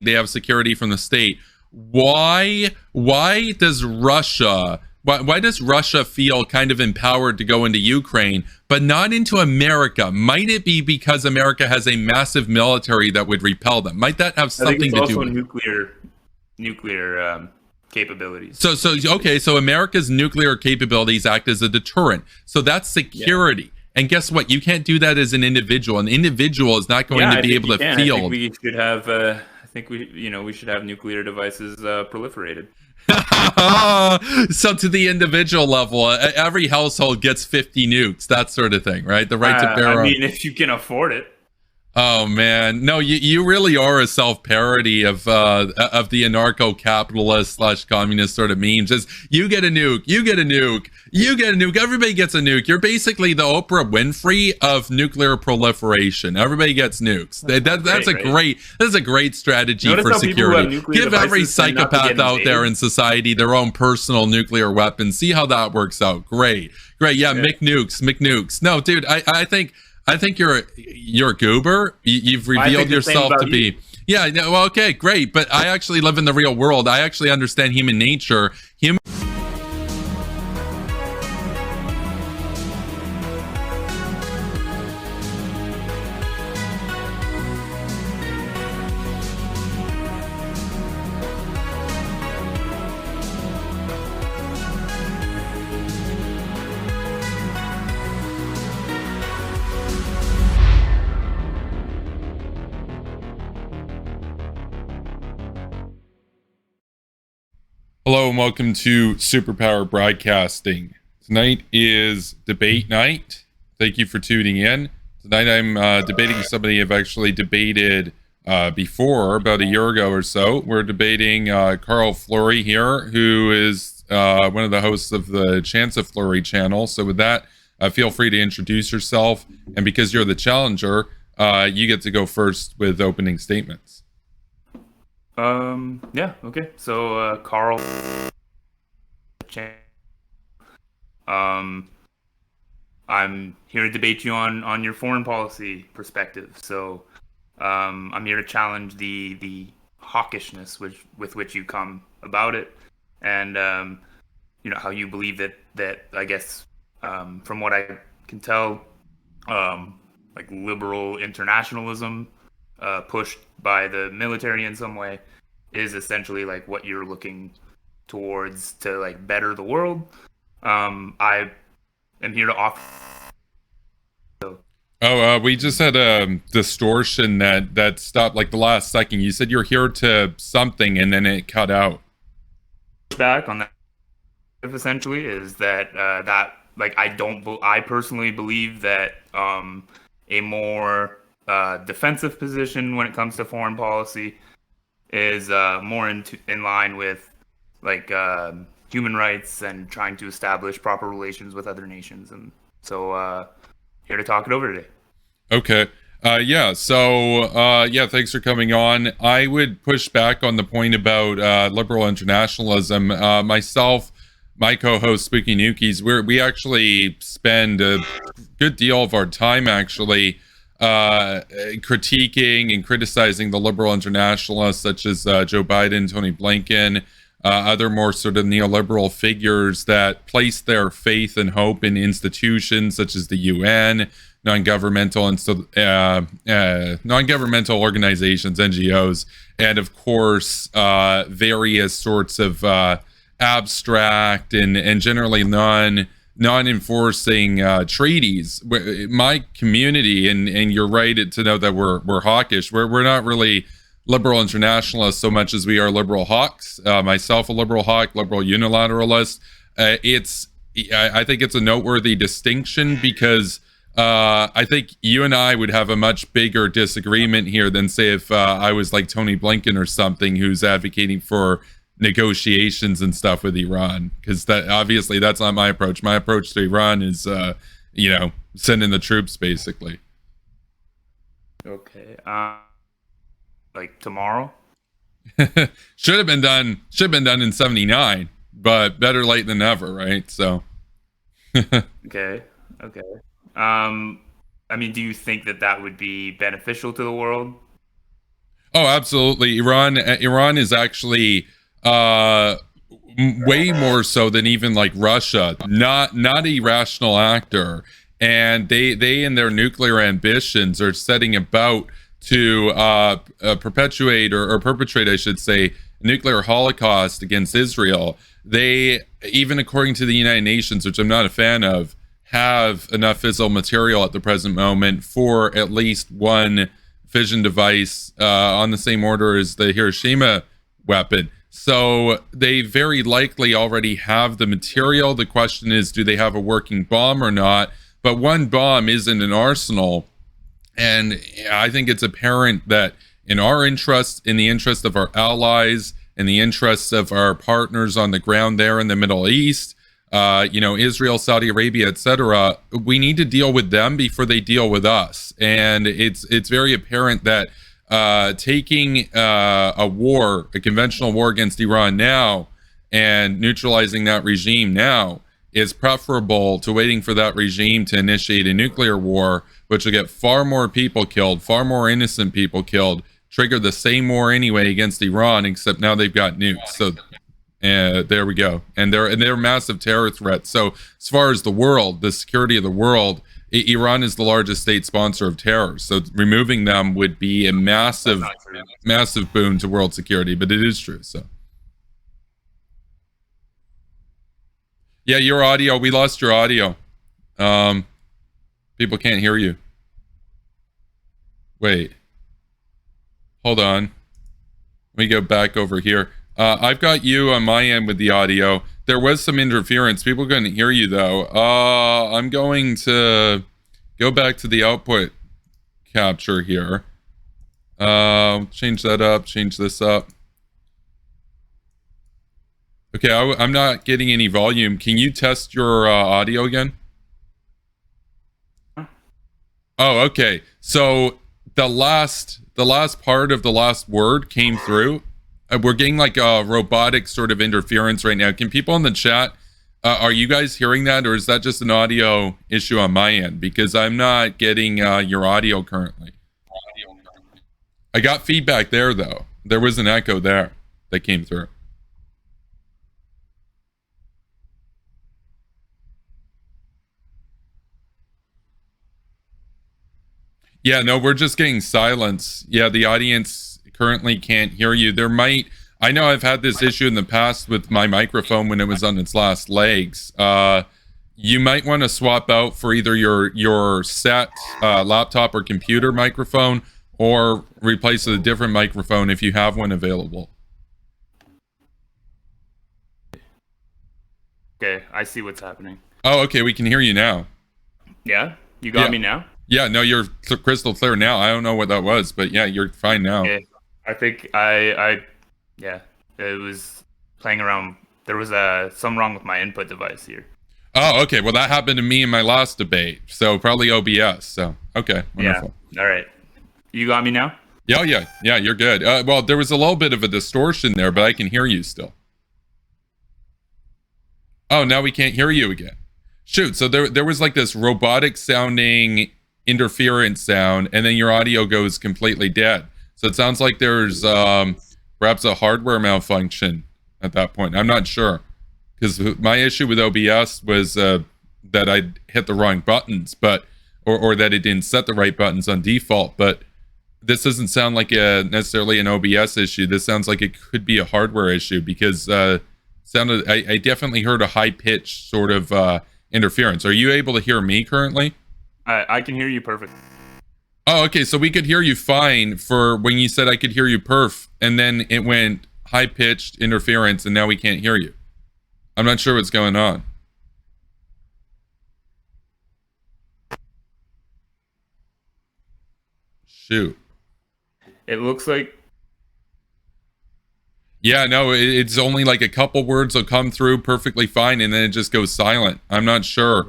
they have security from the state. Why does Russia why does Russia feel kind of empowered to go into Ukraine but not into America? Might it be because America has a massive military that would repel them? Might that have something to do with nuclear capabilities? So America's nuclear capabilities act as a deterrent. So that's security. Yeah. And guess what? You can't do that as an individual. An individual is not going to be able to field. I think we should have. We should have nuclear devices proliferated. So to the individual level, every household gets 50 nukes, that sort of thing, right? The right to bear. I mean, if you can afford it. Oh man, no, you really are a self-parody of the anarcho-capitalist / communist sort of memes. Just you get a nuke, you get a nuke, you get a nuke, everybody gets a nuke. You're basically the Oprah Winfrey of nuclear proliferation. Everybody gets nukes. That's a great strategy for security. Give every psychopath out there in society their own personal nuclear weapons. See how that works out. Great. Yeah, McNukes. No, dude, I think you're a goober. You've revealed yourself to be. Yeah. Well, okay, great. But I actually live in the real world. I actually understand human nature. Hello and welcome to Superpower Broadcasting. Tonight is debate night. Thank you for tuning in. Tonight I'm debating somebody I've actually debated before, about a year ago or so. We're debating Carl Fleury here, who is one of the hosts of the Chance of Fleury channel. So with that, feel free to introduce yourself. And because you're the challenger, you get to go first with opening statements. Yeah, okay. So, Carl, I'm here to debate you on your foreign policy perspective. So, I'm here to challenge the hawkishness with which you come about it, and how you believe that I guess from what I can tell, like liberal internationalism, pushed by the military in some way, is essentially like what you're looking towards to like better the world. I am here to offer. We just had a distortion that stopped like the last second. You said you're here to something and then it cut out. Back on that essentially is that I personally believe that a more defensive position when it comes to foreign policy is more in line with like human rights and trying to establish proper relations with other nations. And so here to talk it over today. Okay. Thanks for coming on. I would push back on the point about liberal internationalism. Myself, my co-host Spooky Nukies, we actually spend a good deal of our time actually critiquing and criticizing the liberal internationalists such as Joe Biden, Tony Blinken, other more sort of neoliberal figures that place their faith and hope in institutions such as the UN, non-governmental organizations, NGOs, and of course various sorts of abstract and generally non-enforcing treaties. My community, and you're right to know that we're hawkish. We're not really liberal internationalists so much as we are liberal hawks. Myself, a liberal hawk, liberal unilateralist. I think it's a noteworthy distinction because I think you and I would have a much bigger disagreement here than say if I was like Tony Blinken or something who's advocating for negotiations and stuff with Iran, because that's not my approach. My approach to Iran is sending the troops basically. Okay. Like tomorrow? should have been done in 79, but better late than never, right? So okay. I mean, do you think that would be beneficial to the world? Oh, absolutely. Iran is actually way more so than even like Russia. Not a rational actor, and they in their nuclear ambitions are setting about to perpetuate or perpetrate, I should say, a nuclear holocaust against Israel. They, even according to the United Nations, which I'm not a fan of, have enough fissile material at the present moment for at least one fission device on the same order as the Hiroshima weapon. So they very likely already have the material. The question is, do they have a working bomb or not? But one bomb isn't an arsenal. And I think it's apparent that in our interest, in the interest of our allies, in the interests of our partners on the ground there in the Middle East, Israel, Saudi Arabia, etc., we need to deal with them before they deal with us. And it's very apparent that taking a conventional war against Iran now and neutralizing that regime now is preferable to waiting for that regime to initiate a nuclear war, which will get far more people killed, far more innocent people killed, trigger the same war anyway against Iran, except now they've got nukes. So there we go. And they're a massive terror threat. So as far as the world, the security of the world, Iran is the largest state sponsor of terror. So removing them would be a massive boon to world security, but it is true. So yeah, your audio, we lost your audio. People can't hear you. Wait, hold on. Let me go back over here. I've got you on my end with the audio. There was some interference. People couldn't hear you though. I'm going to go back to the output capture here. Change that up, change this up. Okay, I'm not getting any volume. Can you test your audio again? Oh, okay. So the last part of the last word came through. We're getting like a robotic sort of interference right now. Can people in the chat, are you guys hearing that, or is that just an audio issue on my end? Because I'm not getting your audio currently. I got feedback there though. There was an echo there that came through. Yeah, no, we're just getting silence. Yeah, the audience currently can't hear you. I know I've had this issue in the past with my microphone when it was on its last legs. You might want to swap out for either your set laptop or computer microphone, or replace with a different microphone if you have one available. Okay, I see what's happening. Oh, okay, we can hear you now. Yeah? You got me now? Yeah, no, you're crystal clear now. I don't know what that was, but yeah, you're fine now. Okay. I think yeah, it was playing around. There was some wrong with my input device here. Oh, okay. Well, that happened to me in my last debate, so probably OBS. So, okay, wonderful. Yeah. All right. You got me now? Yeah, you're good. Well, there was a little bit of a distortion there, but I can hear you still. Oh, now we can't hear you again. Shoot, so there was like this robotic sounding interference sound, and then your audio goes completely dead. So it sounds like there's perhaps a hardware malfunction at that point. I'm not sure, because my issue with OBS was that I hit the wrong buttons, but or that it didn't set the right buttons on default. But this doesn't sound like necessarily an OBS issue. This sounds like it could be a hardware issue, because I definitely heard a high pitched sort of interference. Are you able to hear me currently? I can hear you perfect. Oh, okay. So we could hear you fine for when you said I could hear you perf, and then it went high-pitched interference, and now we can't hear you. I'm not sure what's going on. Shoot. It looks like... Yeah, no, it's only like a couple words will come through perfectly fine, and then it just goes silent. I'm not sure.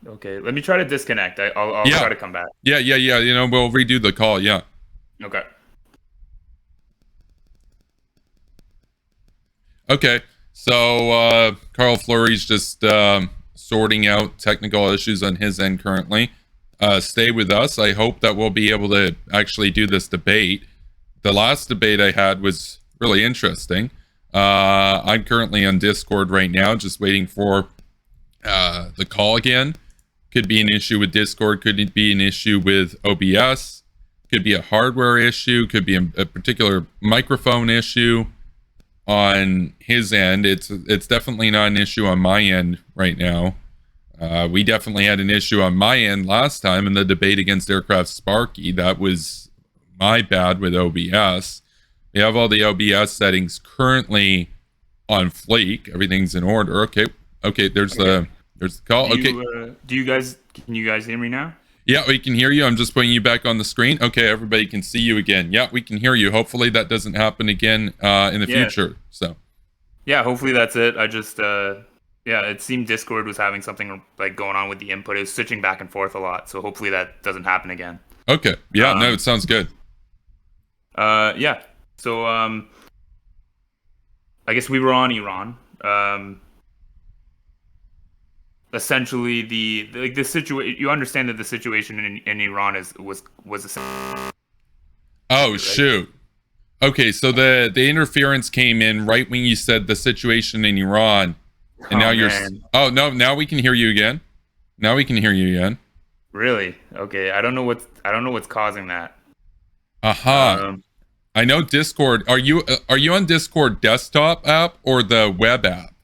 Okay, let me try to disconnect. I'll try to come back. Yeah. We'll redo the call. Yeah. Okay. Okay. So Carl Fleury's just sorting out technical issues on his end currently. Stay with us. I hope that we'll be able to actually do this debate. the last debate I had was really interesting. I'm currently on Discord right now, just waiting for the call again. Could be an issue with Discord, could be an issue with OBS, could be a hardware issue, could be a particular microphone issue on his end. It's definitely not an issue on my end right now. We definitely had an issue on my end last time in the debate against Aircraft Sparky. That was my bad with OBS. We have all the OBS settings currently on fleek. Everything's in order. Okay, there's the call. Can you guys hear me now? Yeah, we can hear you. I'm just putting you back on the screen. Okay, everybody can see you again. Yeah, we can hear you. Hopefully that doesn't happen again in the future. So yeah, hopefully that's it. I just it seemed Discord was having something like going on with the input. It was switching back and forth a lot. So hopefully that doesn't happen again. Okay. Yeah, no, it sounds good. Yeah. So I guess we were on Iran. Essentially, the situation. You understand that the situation in Iran was essentially. Oh shoot. Okay, so the interference came in right when you said the situation in Iran, and now you're. Oh no! Now we can hear you again. Now we can hear you again. Really? Okay. I don't know what's causing that. I know Discord. Are you on Discord desktop app or the web app?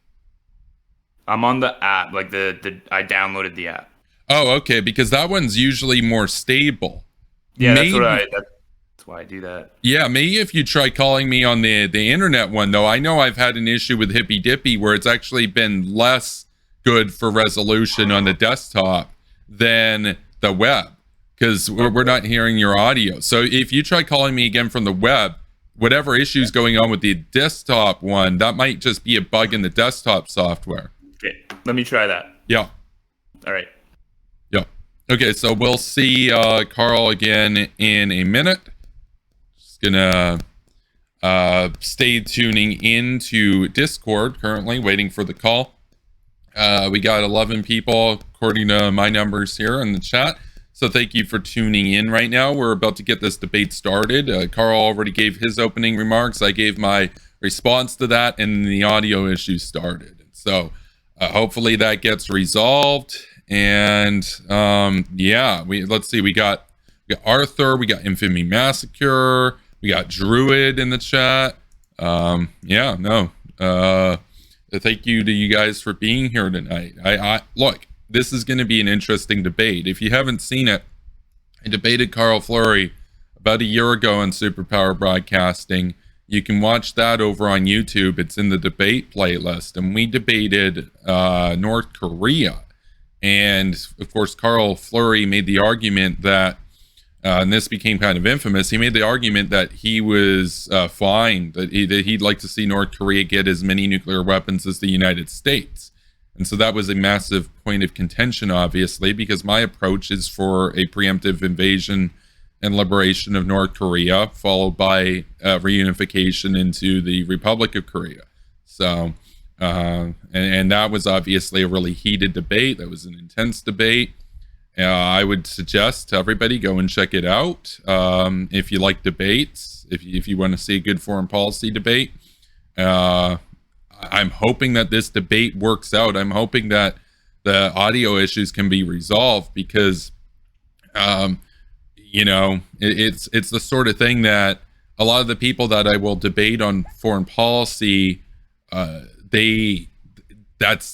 I'm on the app. Like I downloaded the app. Oh, okay. Because that one's usually more stable. Yeah, maybe, that's why I do that. Yeah, maybe if you try calling me on the internet one, though. I know I've had an issue with Hippy Dippy where it's actually been less good for resolution on the desktop than the web, because we're not hearing your audio. So if you try calling me again from the web, whatever issue's going on with the desktop one, that might just be a bug in the desktop software. Okay, let me try that. Yeah. All right. Yeah. Okay, so we'll see Carl again in a minute. Just gonna stay tuning into Discord currently, waiting for the call. We got 11 people according to my numbers here in the chat. So thank you for tuning in right now. We're about to get this debate started. Carl already gave his opening remarks. I gave my response to that, and the audio issue started. So hopefully that gets resolved. And let's see. We got Arthur. We got Infamy Massacre. We got Druid in the chat. Thank you to you guys for being here tonight. I look. This is going to be an interesting debate. If you haven't seen it, I debated Carl Fleury about a year ago on Superpower Broadcasting. You can watch that over on YouTube. It's in the debate playlist. And we debated North Korea. And, of course, Carl Fleury made the argument that, and this became kind of infamous, he made the argument that he was fine, that he'd like to see North Korea get as many nuclear weapons as the United States. And so that was a massive point of contention, obviously, because my approach is for a preemptive invasion and liberation of North Korea, followed by reunification into the Republic of Korea. So, and that was obviously a really heated debate. That was an intense debate. I would suggest to everybody go and check it out. If you like debates, if you want to see a good foreign policy debate, I'm hoping that this debate works out. I'm hoping that the audio issues can be resolved because, it's the sort of thing that a lot of the people that I will debate on foreign policy, that's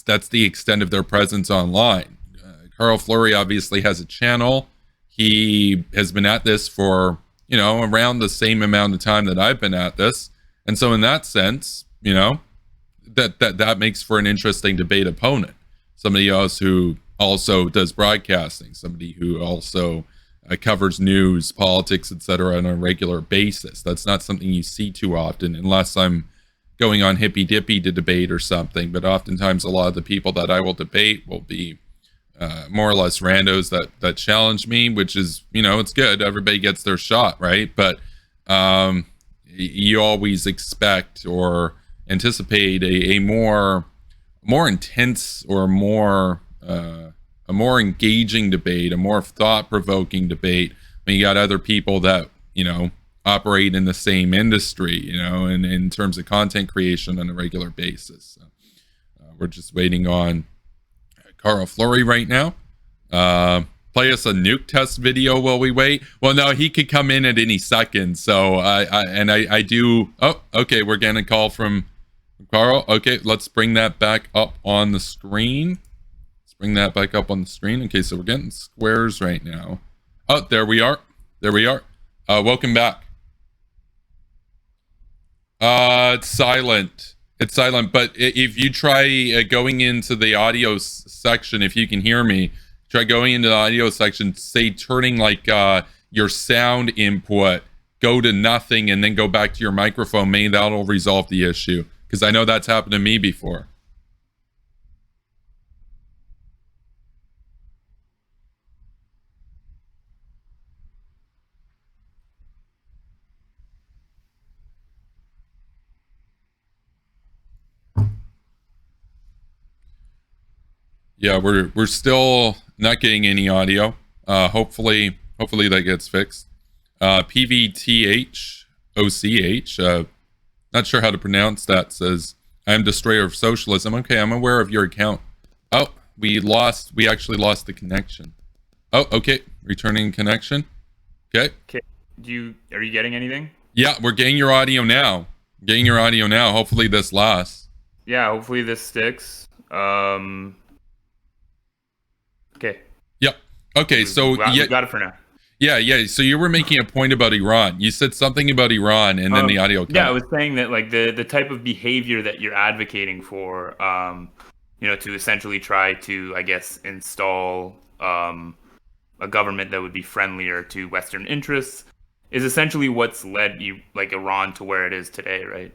the extent of their presence online. Carl Fleury obviously has a channel. He has been at this for, around the same amount of time that I've been at this. And so in that sense, that makes for an interesting debate opponent. Somebody else who also does broadcasting, somebody who also covers news, politics, etc. on a regular basis. That's not something you see too often unless I'm going on Hippy Dippy to debate or something. But oftentimes a lot of the people that I will debate will be more or less randos that challenge me, which is, it's good. Everybody gets their shot, right? But you always expect or anticipate a more intense or a more engaging debate, a more thought-provoking debate when you got other people that operate in the same industry, you know, and in terms of content creation on a regular basis. So, we're just waiting on Carl Fleury right now. Play us a nuke test video while we wait. Well, no, he could come in at any second. So I do. Oh, okay. We're getting a call from Carl. Okay, let's bring that back up on the screen. Let's bring that back up on the screen. Okay, so we're getting squares right now. Oh, there we are. There we are. Welcome back. It's silent. It's silent. But if you try going into the audio section, if you can hear me, try going into the audio section, say turning like your sound input, go to nothing, and then go back to your microphone. Maybe that'll resolve the issue, because I know that's happened to me before. Yeah, we're still not getting any audio. Hopefully that gets fixed. PVTH OCH. Not sure how to pronounce that. Says, I am destroyer of socialism. Okay, I'm aware of your account. Oh, we actually lost the connection. Oh, okay, returning connection. Okay. Okay. Are you getting anything? Yeah, we're getting your audio now. Getting your audio now. Hopefully this lasts. Yeah, hopefully this sticks. Okay. Yep. Okay, so we got it for now. Yeah. So you were making a point about Iran. You said something about Iran, and then the audio cut. Yeah, I was saying that like the type of behavior that you're advocating for, to essentially try to, I guess, install a government that would be friendlier to Western interests, is essentially what's led Iran to where it is today, right?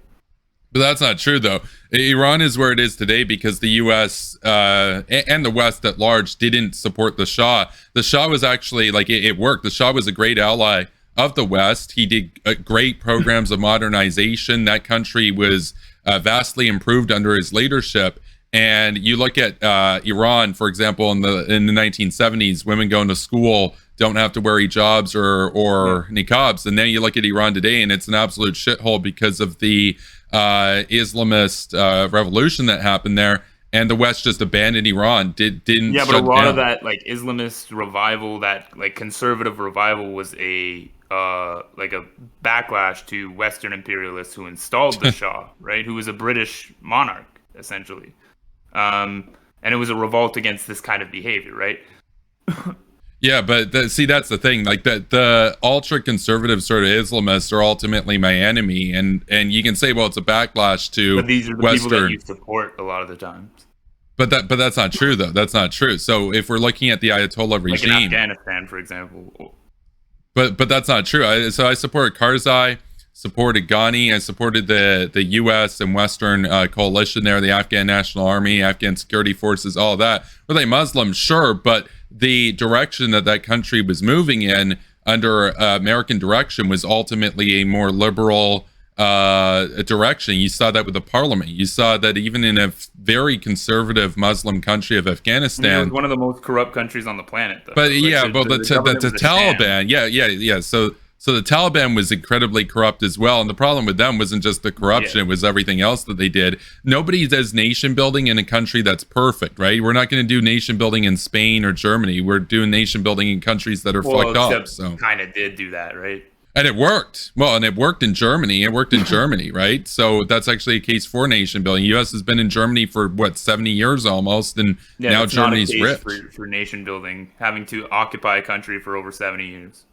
But that's not true, though. Iran is where it is today because the U.S. And the West at large didn't support the Shah. The Shah was actually, it worked. The Shah was a great ally of the West. He did great programs of modernization. That country was vastly improved under his leadership. And you look at Iran, for example, in the 1970s, women going to school don't have to wear hijabs or niqabs. And then you look at Iran today, and it's an absolute shithole because of the Islamist revolution that happened there, and the West just abandoned Iran. Didn't. Yeah, but a lot of that Islamist revival, that conservative revival, was a backlash to Western imperialists who installed the Shah, right? Who was a British monarch essentially, and it was a revolt against this kind of behavior, right? Yeah, but that's the thing. Like the ultra conservative sort of Islamists are ultimately my enemy, and you can say, well, it's a backlash to. But these are the Western people that you support a lot of the times. But that's not true, though. That's not true. So if we're looking at the Ayatollah regime, like in Afghanistan, for example. But that's not true. I support Karzai, supported Ghani, I supported the U.S. and Western coalition there, the Afghan National Army, Afghan security forces, all of that. Were they Muslim? Sure, but the direction that country was moving in under American direction was ultimately a more liberal direction. You saw that with the parliament. You saw that even in a very conservative Muslim country of Afghanistan. It was one of the most corrupt countries on the planet, though. But the Taliban, yeah. So the Taliban was incredibly corrupt as well. And the problem with them wasn't just the corruption, it was everything else that they did. Nobody does nation building in a country that's perfect, right? We're not going to do nation building in Spain or Germany. We're doing nation building in countries that are fucked up. So kind of did do that, right? And it worked. Well, and it worked in Germany. It worked in Germany, right? So that's actually a case for nation building. The U.S. has been in Germany for, 70 years almost, and now Germany's rich. For nation building, having to occupy a country for over 70 years.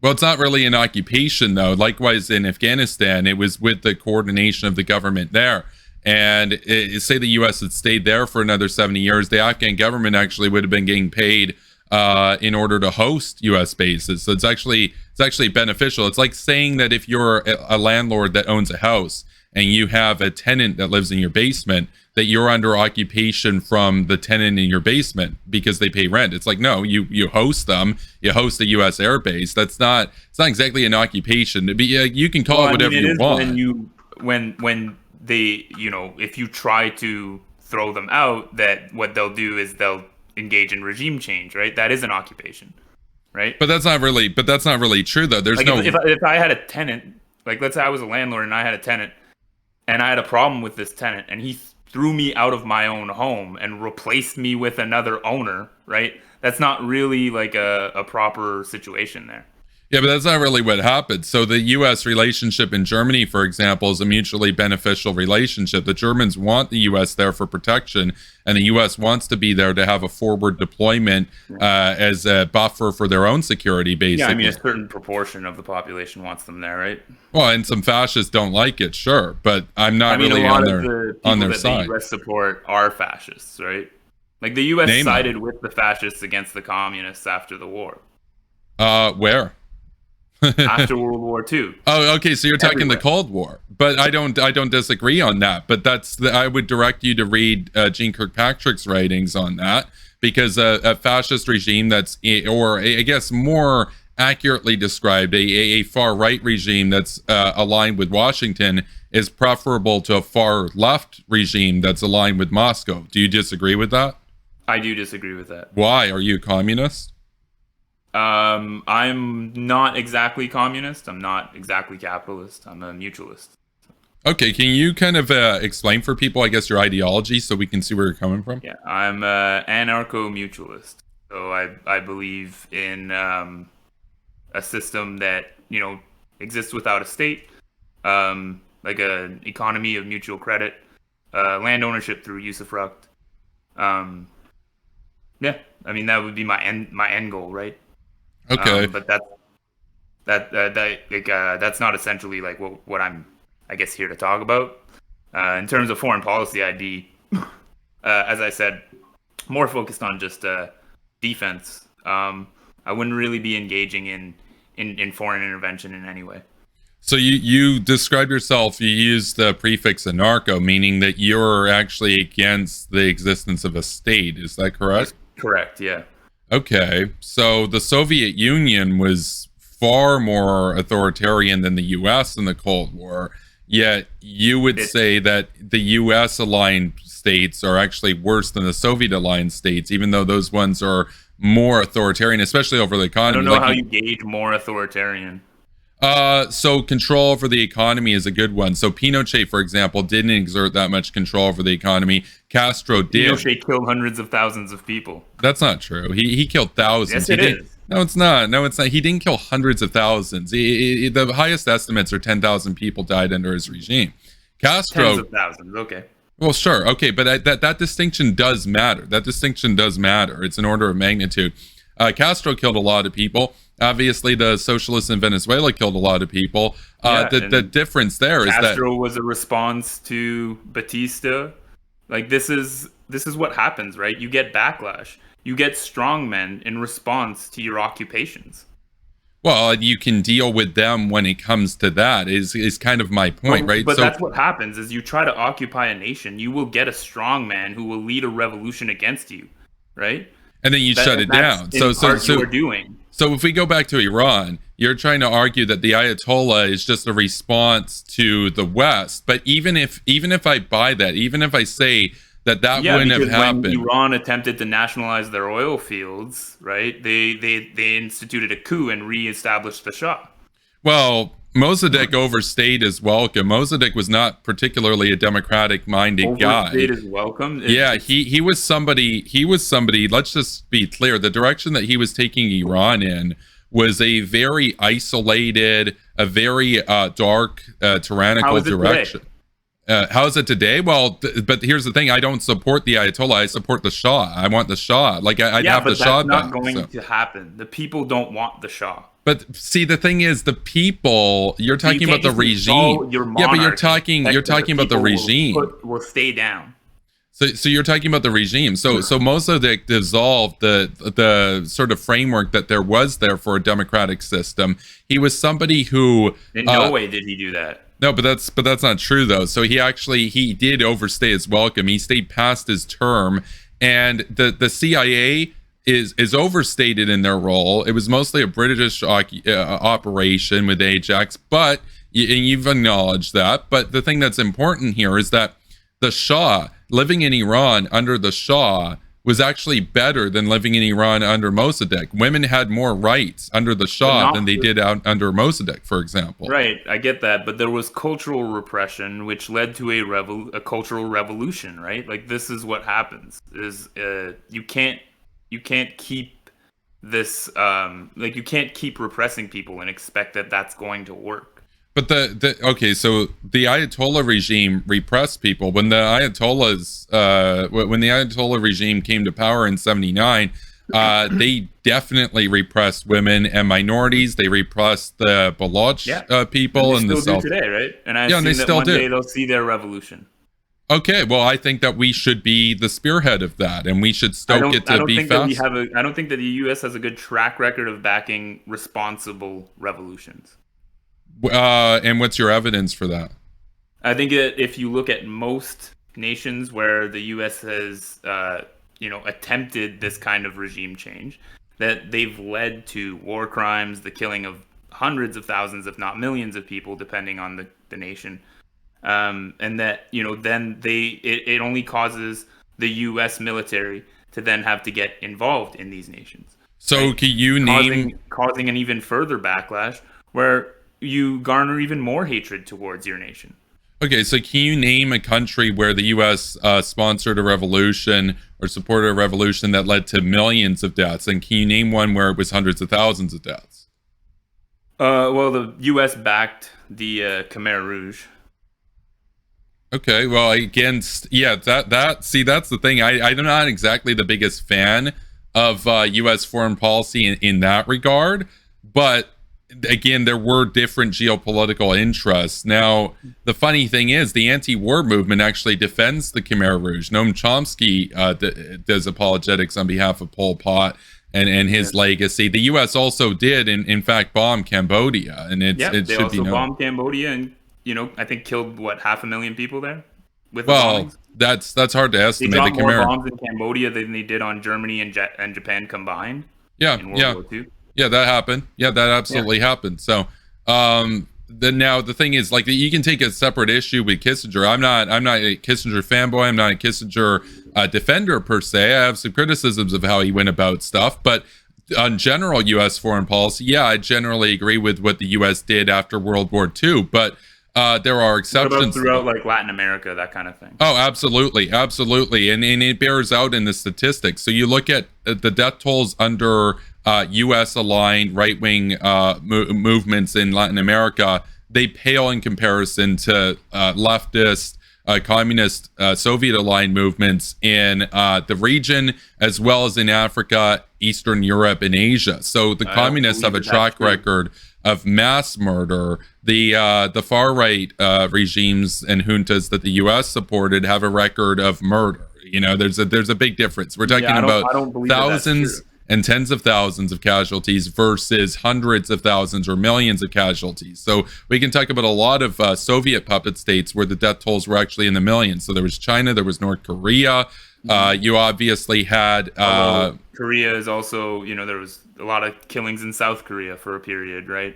Well, it's not really an occupation, though. Likewise, in Afghanistan, it was with the coordination of the government there. And say the U.S. had stayed there for another 70 years, the Afghan government actually would have been getting paid in order to host U.S. bases. So it's actually beneficial. It's like saying that if you're a landlord that owns a house and you have a tenant that lives in your basement, that you're under occupation from the tenant in your basement because they pay rent. It's like, no, you host them. You host a U.S. air base. It's not exactly an occupation. You can call it whatever you want. When they, if you try to throw them out, that what they'll do is they'll engage in regime change, right? That is an occupation. right? But that's not really true though. There's Like no. if I had a tenant, like let's say I was a landlord and I had a tenant, and I had a problem with this tenant, and he threw me out of my own home and replaced me with another owner, right? That's not really like a proper situation there. Yeah, but that's not really what happened. So the U.S. relationship in Germany, for example, is a mutually beneficial relationship. The Germans want the U.S. there for protection, and the U.S. wants to be there to have a forward deployment as a buffer for their own security, basically. Yeah, I mean, a certain proportion of the population wants them there, right? Well, and some fascists don't like it, sure, but I'm not really a lot on of their the people on their that side. the U.S. support are fascists, right? Like the U.S. Name sided them. with the fascists against the communists after the war, Where? after World War II. Oh, okay. So you're talking the Everywhere. Cold War, but I don't disagree on that. But I would direct you to read Jean Kirkpatrick's writings on that, because a fascist regime or I guess more accurately described, a far right regime that's aligned with Washington is preferable to a far left regime that's aligned with Moscow. Do you disagree with that? I do disagree with that. Why? Are you a communist? I'm not exactly communist. I'm not exactly capitalist. I'm a mutualist. Okay, can you kind of explain for people, I guess, your ideology so we can see where you're coming from? Yeah, I'm a anarcho-mutualist. So I believe in a system that, exists without a state, like an economy of mutual credit, land ownership through usufruct. Yeah, I mean, that would be my end goal, right? Okay. But that's not essentially like what I'm, I guess, here to talk about. In terms of foreign policy, I'd be, as I said, more focused on just defense. I wouldn't really be engaging in foreign intervention in any way. So you describe yourself, you use the prefix anarcho, meaning that you're actually against the existence of a state. Is that correct? That's correct, yeah. Okay, so the Soviet Union was far more authoritarian than the U.S. in the Cold War, yet you would say that the U.S.-aligned states are actually worse than the Soviet-aligned states, even though those ones are more authoritarian, especially over the economy. I don't know how you gauge more authoritarian. So control over the economy is a good one. So Pinochet, for example, didn't exert that much control over the economy. Castro did. Pinochet killed hundreds of thousands of people. That's not true. He killed thousands. Yes, it is. No, it's not. No, it's not. He didn't kill hundreds of thousands. The highest estimates are 10,000 people died under his regime. Castro. Tens of thousands. Okay. Well, sure. Okay, but that distinction does matter. That distinction does matter. It's an order of magnitude. Castro killed a lot of people. Obviously, the socialists in Venezuela killed a lot of people. The difference there is that Castro was a response to Batista. Like this is what happens, right? You get backlash. You get strongmen in response to your occupations. Well, you can deal with them when it comes to that. Is kind of my point, right? But that's what happens: is you try to occupy a nation, you will get a strongman who will lead a revolution against you, right? And then you shut it down. So you're doing. So if we go back to Iran, you're trying to argue that the Ayatollah is just a response to the West. But even if I buy that, even if I say that wouldn't have happened. When Iran attempted to nationalize their oil fields, right? They instituted a coup and reestablished the Shah. Well, Mossadegh overstayed his welcome. Mossadegh was not particularly a democratic-minded guy. Overstayed his welcome? Yeah, he was somebody. Let's just be clear. The direction that he was taking Iran in was a very isolated, a very dark, tyrannical direction. How is it today? Well, but here's the thing. I don't support the Ayatollah. I support the Shah. I want the Shah. Like, I'd have the Shah back. Yeah, but that's not going to happen. The people don't want the Shah. But see, the thing is, the people, you're talking about the regime. Yeah, but you're talking about the regime. Will stay down. So you're talking about the regime. So Mossadegh dissolved the sort of framework that there was there for a democratic system. He was somebody who in no way did he do that. No, but that's not true though. So he did overstay his welcome. He stayed past his term, and the CIA is overstated in their role. It was mostly a British operation with Ajax, and you've acknowledged that. But the thing that's important here is that the Shah, living in Iran under the Shah, was actually better than living in Iran under Mossadegh. Women had more rights under the Shah than they did under Mossadegh, for example. Right, I get that, but there was cultural repression, which led to a cultural revolution. Right, like this is what happens: is you can't keep this like you can't keep repressing people and expect that that's going to work. But okay, so the Ayatollah regime repressed people. When the Ayatollahs, when the Ayatollah regime came to power in '79, they definitely repressed women and minorities. They repressed the Baloch people and the South today, right? And I and they that still one do. day they'll see their revolution. Okay, well, I think that we should be the spearhead of that, and we should stoke it to be fast. I don't think that the U.S. has a good track record of backing responsible revolutions. And what's your evidence for that? I think that if you look at most nations where the U.S. has, attempted this kind of regime change, that they've led to war crimes, the killing of hundreds of thousands, if not millions of people, depending on the nation. And that, then it only causes the U.S. military to then have to get involved in these nations. So right? Can you name... Causing an even further backlash where you garner even more hatred towards your nation. Okay, so can you name a country where the U.S. Sponsored a revolution or supported a revolution that led to millions of deaths? And can you name one where it was hundreds of thousands of deaths? Well, the U.S. backed the Khmer Rouge. Okay, well, that's the thing. I'm not exactly the biggest fan of U.S. foreign policy in that regard, but again, there were different geopolitical interests. Now, the funny thing is, the anti-war movement actually defends the Khmer Rouge. Noam Chomsky does apologetics on behalf of Pol Pot and his legacy. The U.S. also did, in fact, bomb Cambodia, and it should be known. They also bombed Cambodia, and I think killed 500,000 people there. That's hard to estimate. They dropped more bombs in Cambodia than they did on Germany and Japan combined. In World War II. Yeah, that happened. Yeah, that absolutely happened. So, the thing is, like, you can take a separate issue with Kissinger. I'm not a Kissinger fanboy. I'm not a Kissinger defender per se. I have some criticisms of how he went about stuff, but on general U.S. foreign policy, I generally agree with what the U.S. did after World War II. But there are exceptions throughout, like Latin America, that kind of thing. Oh, absolutely, and it bears out in the statistics. So you look at the death tolls under U.S. aligned right-wing movements in Latin America. They pale in comparison to leftist, communist, Soviet-aligned movements in the region, as well as in Africa, Eastern Europe, and Asia. So the communists have a track record of mass murder. The far-right regimes and juntas that the U.S. supported have a record of murder. There's a big difference. We're talking about thousands and tens of thousands of casualties versus hundreds of thousands or millions of casualties. So we can talk about a lot of Soviet puppet states where the death tolls were actually in the millions. So there was China, there was North Korea. You obviously had... Korea is also, there was a lot of killings in South Korea for a period, right?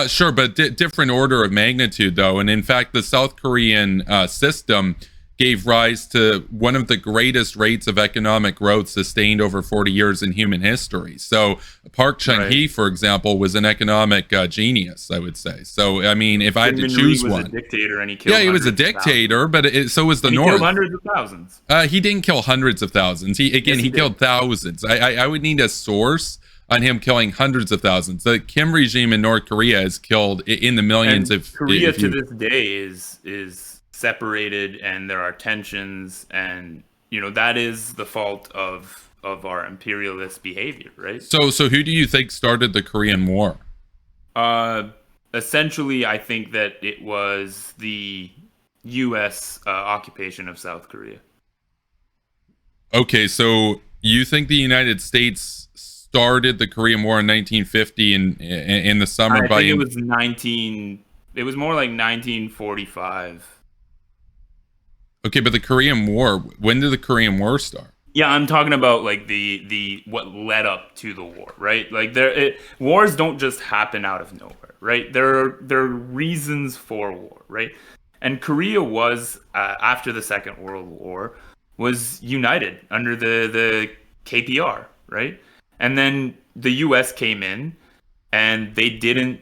Sure, but different order of magnitude, though. And in fact, the South Korean system gave rise to one of the greatest rates of economic growth sustained over 40 years in human history. So Park Chung-hee, for example, was an economic genius, I would say. So, I mean, if I had to choose one... He was a dictator, and he killed he was a dictator, but so was the North. He killed hundreds of thousands. He didn't kill hundreds of thousands. He killed thousands. I would need a source on him killing hundreds of thousands. The Kim regime in North Korea has killed in the millions. And Korea to this day is separated, and there are tensions, and that is the fault of our imperialist behavior, right? So who do you think started the Korean War? Essentially, I think that it was the U.S. Occupation of South Korea. Okay, so you think the United States started the Korean War in 1950 in the summer? I think it was It was more like 1945. Okay, but the Korean War, when did the Korean War start? Yeah, I'm talking about like the what led up to the war, right? Like wars don't just happen out of nowhere, right? There are reasons for war, right? And Korea was after the Second World War was united under the KPR, right? And then the U.S. came in, and they didn't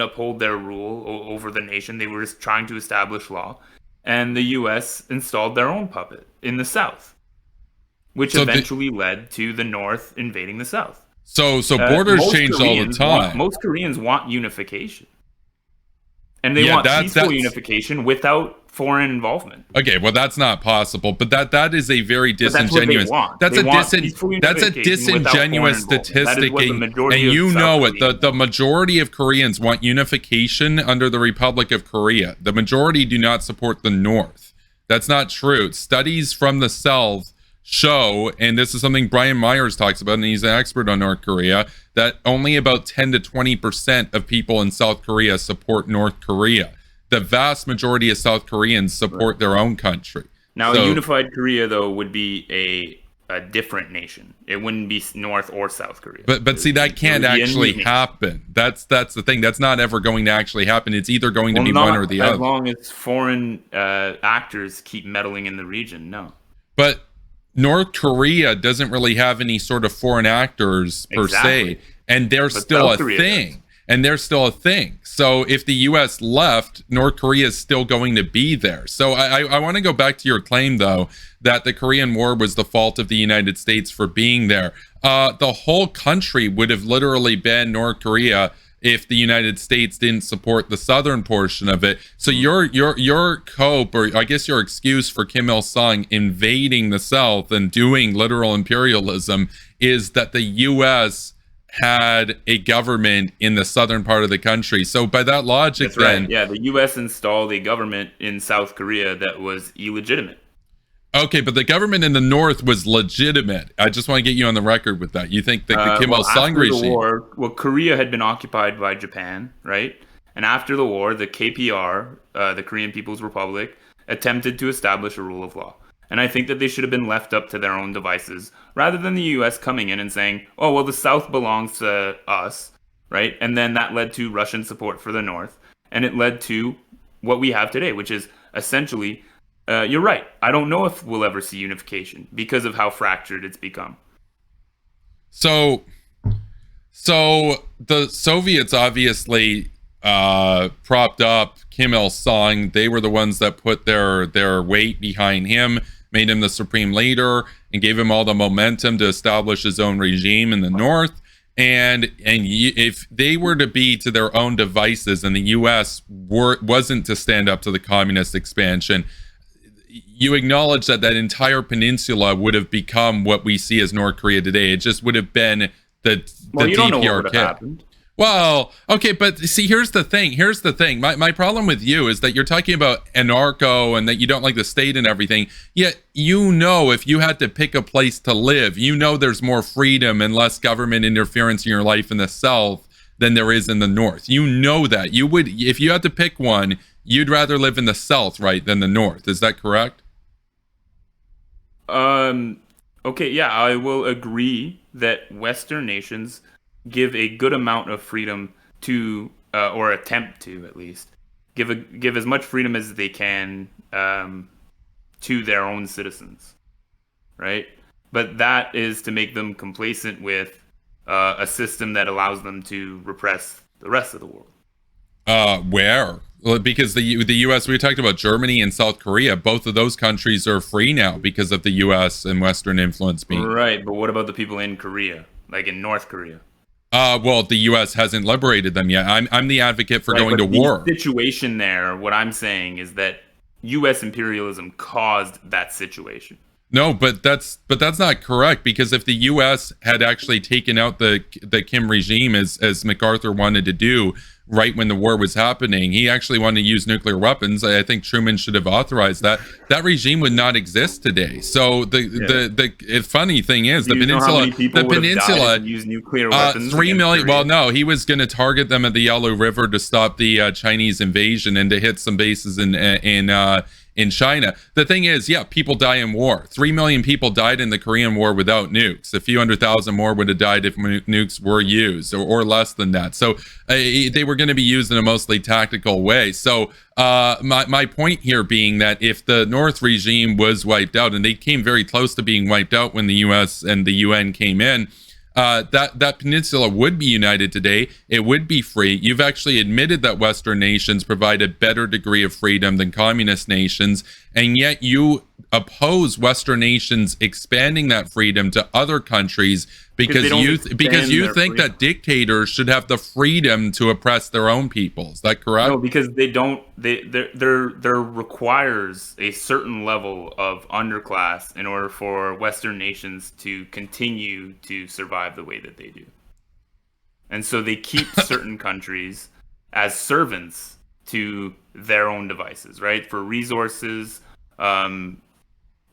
uphold their rule over the nation. They were just trying to establish law, and the U.S. installed their own puppet in the South, which eventually led to the North invading the South. So borders changed all the time. Most Koreans want unification, and they want peaceful unification without foreign involvement. Okay, well that's not possible, but that is a very disingenuous. That's a disingenuous statistic, and you know it. The majority of Koreans want unification under the Republic of Korea. The majority do not support the North. That's not true. Studies from the South show, and this is something Brian Myers talks about, and he's an expert on North Korea, that only about 10 to 20% of people in South Korea support North Korea. The vast majority of South Koreans support their own country. Now, a unified Korea, though, would be a different nation. It wouldn't be North or South Korea. But see, that can't actually happen. That's the thing. That's not ever going to actually happen. It's either going to be one or the other. As long as foreign actors keep meddling in the region, no. But North Korea doesn't really have any sort of foreign actors per se, and they're still a thing. And they're still a thing. So if the U.S. left, North Korea is still going to be there. So I want to go back to your claim, though, that the Korean War was the fault of the United States for being there. The whole country would have literally been North Korea if the United States didn't support the southern portion of it. So your cope, or I guess your excuse for Kim Il-sung invading the South and doing literal imperialism is that the U.S. had a government in the southern part of the country. So by that logic, yeah, the U.S. installed a government in South Korea that was illegitimate. Okay, but the government in the North was legitimate. I just want to get you on the record with that. You think that the Kim Il-sung regime... The war, Korea had been occupied by Japan, right? And after the war, the KPR, the Korean People's Republic, attempted to establish a rule of law. And I think that they should have been left up to their own devices, rather than the U.S. coming in and saying, oh, well, the South belongs to us, right? And then that led to Russian support for the North. And it led to what we have today, which is essentially, you're right. I don't know if we'll ever see unification because of how fractured it's become. So the Soviets obviously propped up Kim Il-sung. They were the ones that put their weight behind him, made him the supreme leader, and gave him all the momentum to establish his own regime in the North. And if they were to be to their own devices, and the U.S. wasn't to stand up to the communist expansion, you acknowledge that entire peninsula would have become what we see as North Korea today. It just would have been the you don't know what DPRK. would have happened. Well, okay, but see, here's the thing. My problem with you is that you're talking about anarcho and that you don't like the state and everything. Yet, if you had to pick a place to live, there's more freedom and less government interference in your life in the South than there is in the North. You know that. You would, if you had to pick one, you'd rather live in the South, right, than the North. Is that correct? Okay, yeah, I will agree that Western nations give a good amount of freedom to, or attempt to at least, give as much freedom as they can to their own citizens, right? But that is to make them complacent with a system that allows them to repress the rest of the world. Where? Well, because the U.S., we talked about Germany and South Korea. Both of those countries are free now because of the U.S. and Western influence being... Right, but what about the people in Korea, like in North Korea? Well, the U.S. hasn't liberated them yet. I'm the advocate for going to war. The situation there, what I'm saying is that U.S. imperialism caused that situation. No, but that's not correct, because if the U.S. had actually taken out the Kim regime as MacArthur wanted to do right when the war was happening, he actually wanted to use nuclear weapons. I think Truman should have authorized that. That regime would not exist today. So the funny thing is, the peninsula use nuclear weapons. 3 million. Well, no, he was going to target them at the Yalu River to stop the Chinese invasion and to hit some bases in in China. The thing is, yeah, people die in war. 3 million people died in the Korean War without nukes. A few 100,000 more would have died if nukes were used, or less than that. So they were going to be used in a mostly tactical way. So my point here being that if the North regime was wiped out, and they came very close to being wiped out when the US and the UN came in, that peninsula would be united today. It would be free. You've actually admitted that Western nations provide a better degree of freedom than communist nations, and yet you oppose Western nations expanding that freedom to other countries because you think that dictators should have the freedom to oppress their own people. Is that correct? No, because they don't. There requires a certain level of underclass in order for Western nations to continue to survive the way that they do. And so they keep certain countries as servants to their own devices, right? For resources.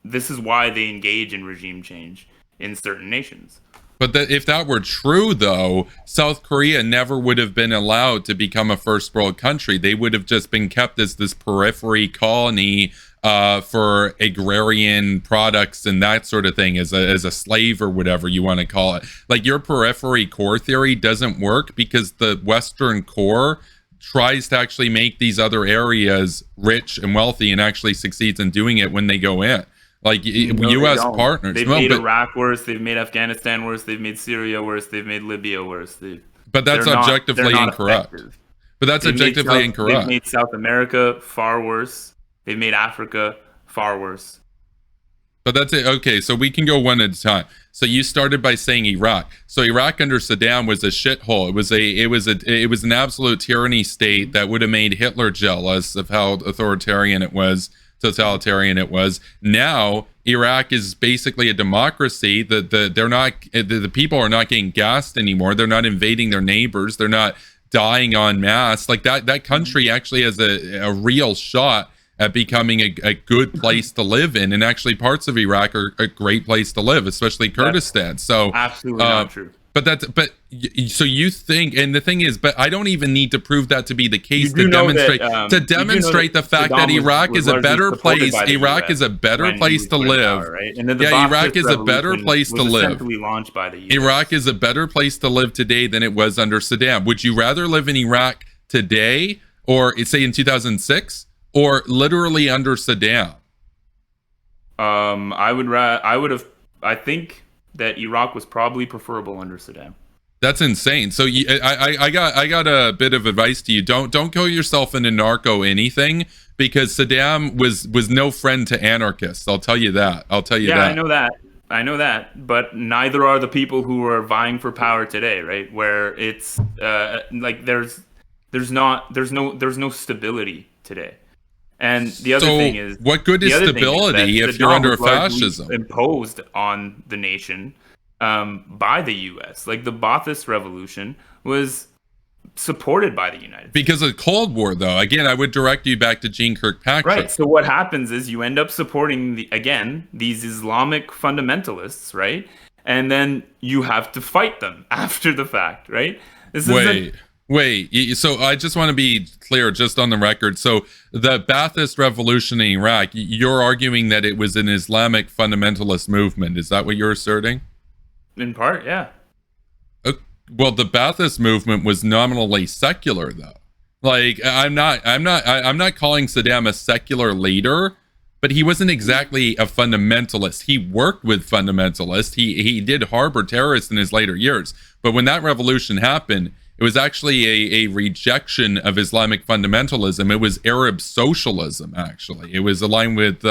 This is why they engage in regime change in certain nations. But if that were true, though, South Korea never would have been allowed to become a first world country. They would have just been kept as this periphery colony for agrarian products and that sort of thing, as a slave or whatever you want to call it. Like, your periphery core theory doesn't work because the Western core tries to actually make these other areas rich and wealthy and actually succeeds in doing it when they go in. Like, U.S. partners. They've made Iraq worse. They've made Afghanistan worse. They've made Syria worse. They've made Libya worse. But that's objectively incorrect. Effective. But that's objectively incorrect. They've made South America far worse. They've made Africa far worse. But that's it. Okay, so we can go one at a time. So you started by saying Iraq. So Iraq under Saddam was a shithole. It was an absolute tyranny state that would have made Hitler jealous of how authoritarian it was. Totalitarian it was. Now Iraq is basically a democracy. The people are not getting gassed anymore. They're not invading their neighbors. They're not dying en masse. Like that country actually has a real shot at becoming a good place to live in. And actually parts of Iraq are a great place to live, especially Kurdistan. That's so absolutely not true. So you think, and the thing is, but I don't even need to prove that to be the case to demonstrate the fact that Iraq is a better place. Iraq is a better place to live. Iraq is a better place to live. Iraq is a better place to live today than it was under Saddam. Would you rather live in Iraq today, or say in 2006, or literally under Saddam? I think that Iraq was probably preferable under Saddam. That's insane. So I got a bit of advice to you. Don't call yourself an anarcho anything, because Saddam was no friend to anarchists. I'll tell you that. Yeah, I know that. But neither are the people who are vying for power today, right? Where it's like there's no stability today. And the other thing is, what good is stability if you're under fascism imposed on the nation by the U.S.? Like, the Ba'athist Revolution was supported by the United States. Because of the Cold War, though. Again, I would direct you back to Jeane Kirkpatrick. Right. So what happens is you end up supporting these Islamic fundamentalists, right? And then you have to fight them after the fact, right? Wait, so I just want to be clear, just on the record. So the Ba'athist Revolution in Iraq, you're arguing that it was an Islamic fundamentalist movement. Is that what you're asserting? In part, yeah. Well, the Ba'athist movement was nominally secular, though. Like, I'm not calling Saddam a secular leader, but he wasn't exactly a fundamentalist. He worked with fundamentalists. He did harbor terrorists in his later years. But when that revolution happened, it was actually a rejection of Islamic fundamentalism. It was Arab socialism, actually. It was aligned with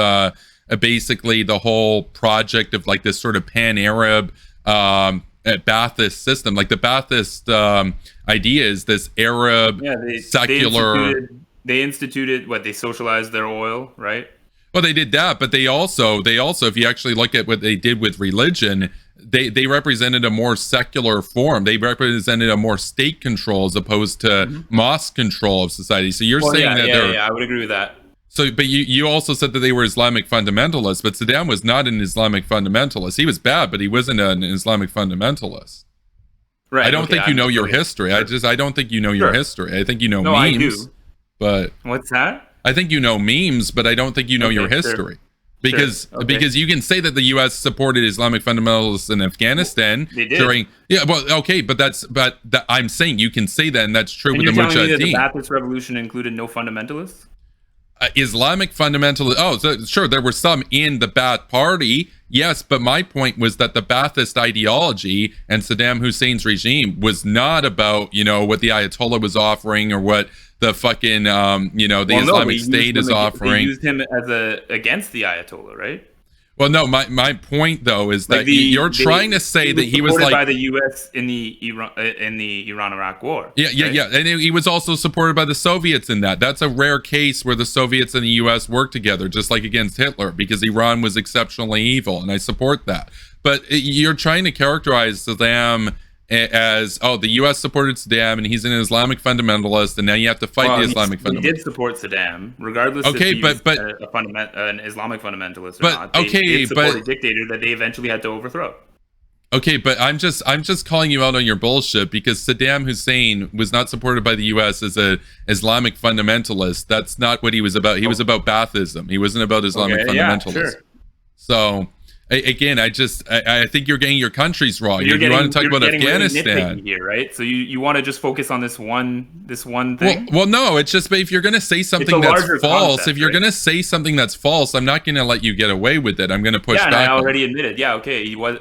basically the whole project of like this sort of pan-Arab Ba'athist system. Like, the Ba'athist idea is this Arab secular... They instituted what? They socialized their oil, right? Well, they did that, but they also, if you actually look at what they did with religion, they represented a more secular form. They represented a more state control as opposed to mosque control of society. So you're saying that I would agree with that. So, but you also said that they were Islamic fundamentalists, but Saddam was not an Islamic fundamentalist. He was bad, but he wasn't an Islamic fundamentalist. Right. I don't think you know your history. Sure. I don't think you know your history. I think you know memes. But What's that? I think you know memes, but I don't think you know your history. Sure. Because Okay. because you can say that the U.S. supported Islamic fundamentalists in Afghanistan They did. during I'm saying you can say that, and that's true And with the you're telling me that the Mujahideen. Ba'athist Revolution included no fundamentalists? Islamic fundamentalists. Oh, so, sure, there were some in the Ba'ath Party, yes, but my point was that the Ba'athist ideology and Saddam Hussein's regime was not about what the Ayatollah was offering or what the fucking Islamic State is offering. They used him as against the Ayatollah, right? Well, no, my point though is that you're trying to say that he was supported like by the U.S. in the Iran-Iraq war. Yeah, and he was also supported by the Soviets in that. That's a rare case where the Soviets and the U.S. worked together, just like against Hitler, because Iran was exceptionally evil, and I support that. But you're trying to characterize Saddam as, the U.S. supported Saddam, and he's an Islamic fundamentalist, and now you have to fight the Islamic fundamentalist. He did support Saddam, regardless if he was an Islamic fundamentalist or not. They did support a dictator that they eventually had to overthrow. Okay, but I'm just calling you out on your bullshit, because Saddam Hussein was not supported by the U.S. as a Islamic fundamentalist. That's not what he was about. He was about Baathism. He wasn't about Islamic fundamentalism. Yeah, sure. So again, I think you're getting your countries wrong. You want to talk about Afghanistan really here, right? So you want to just focus on this one thing? Well, no. It's just, if you're going to say something that's false, if you're going to say something that's false, I'm not going to let you get away with it. I'm going to push back. Yeah, and I already admitted. Yeah, okay. He was.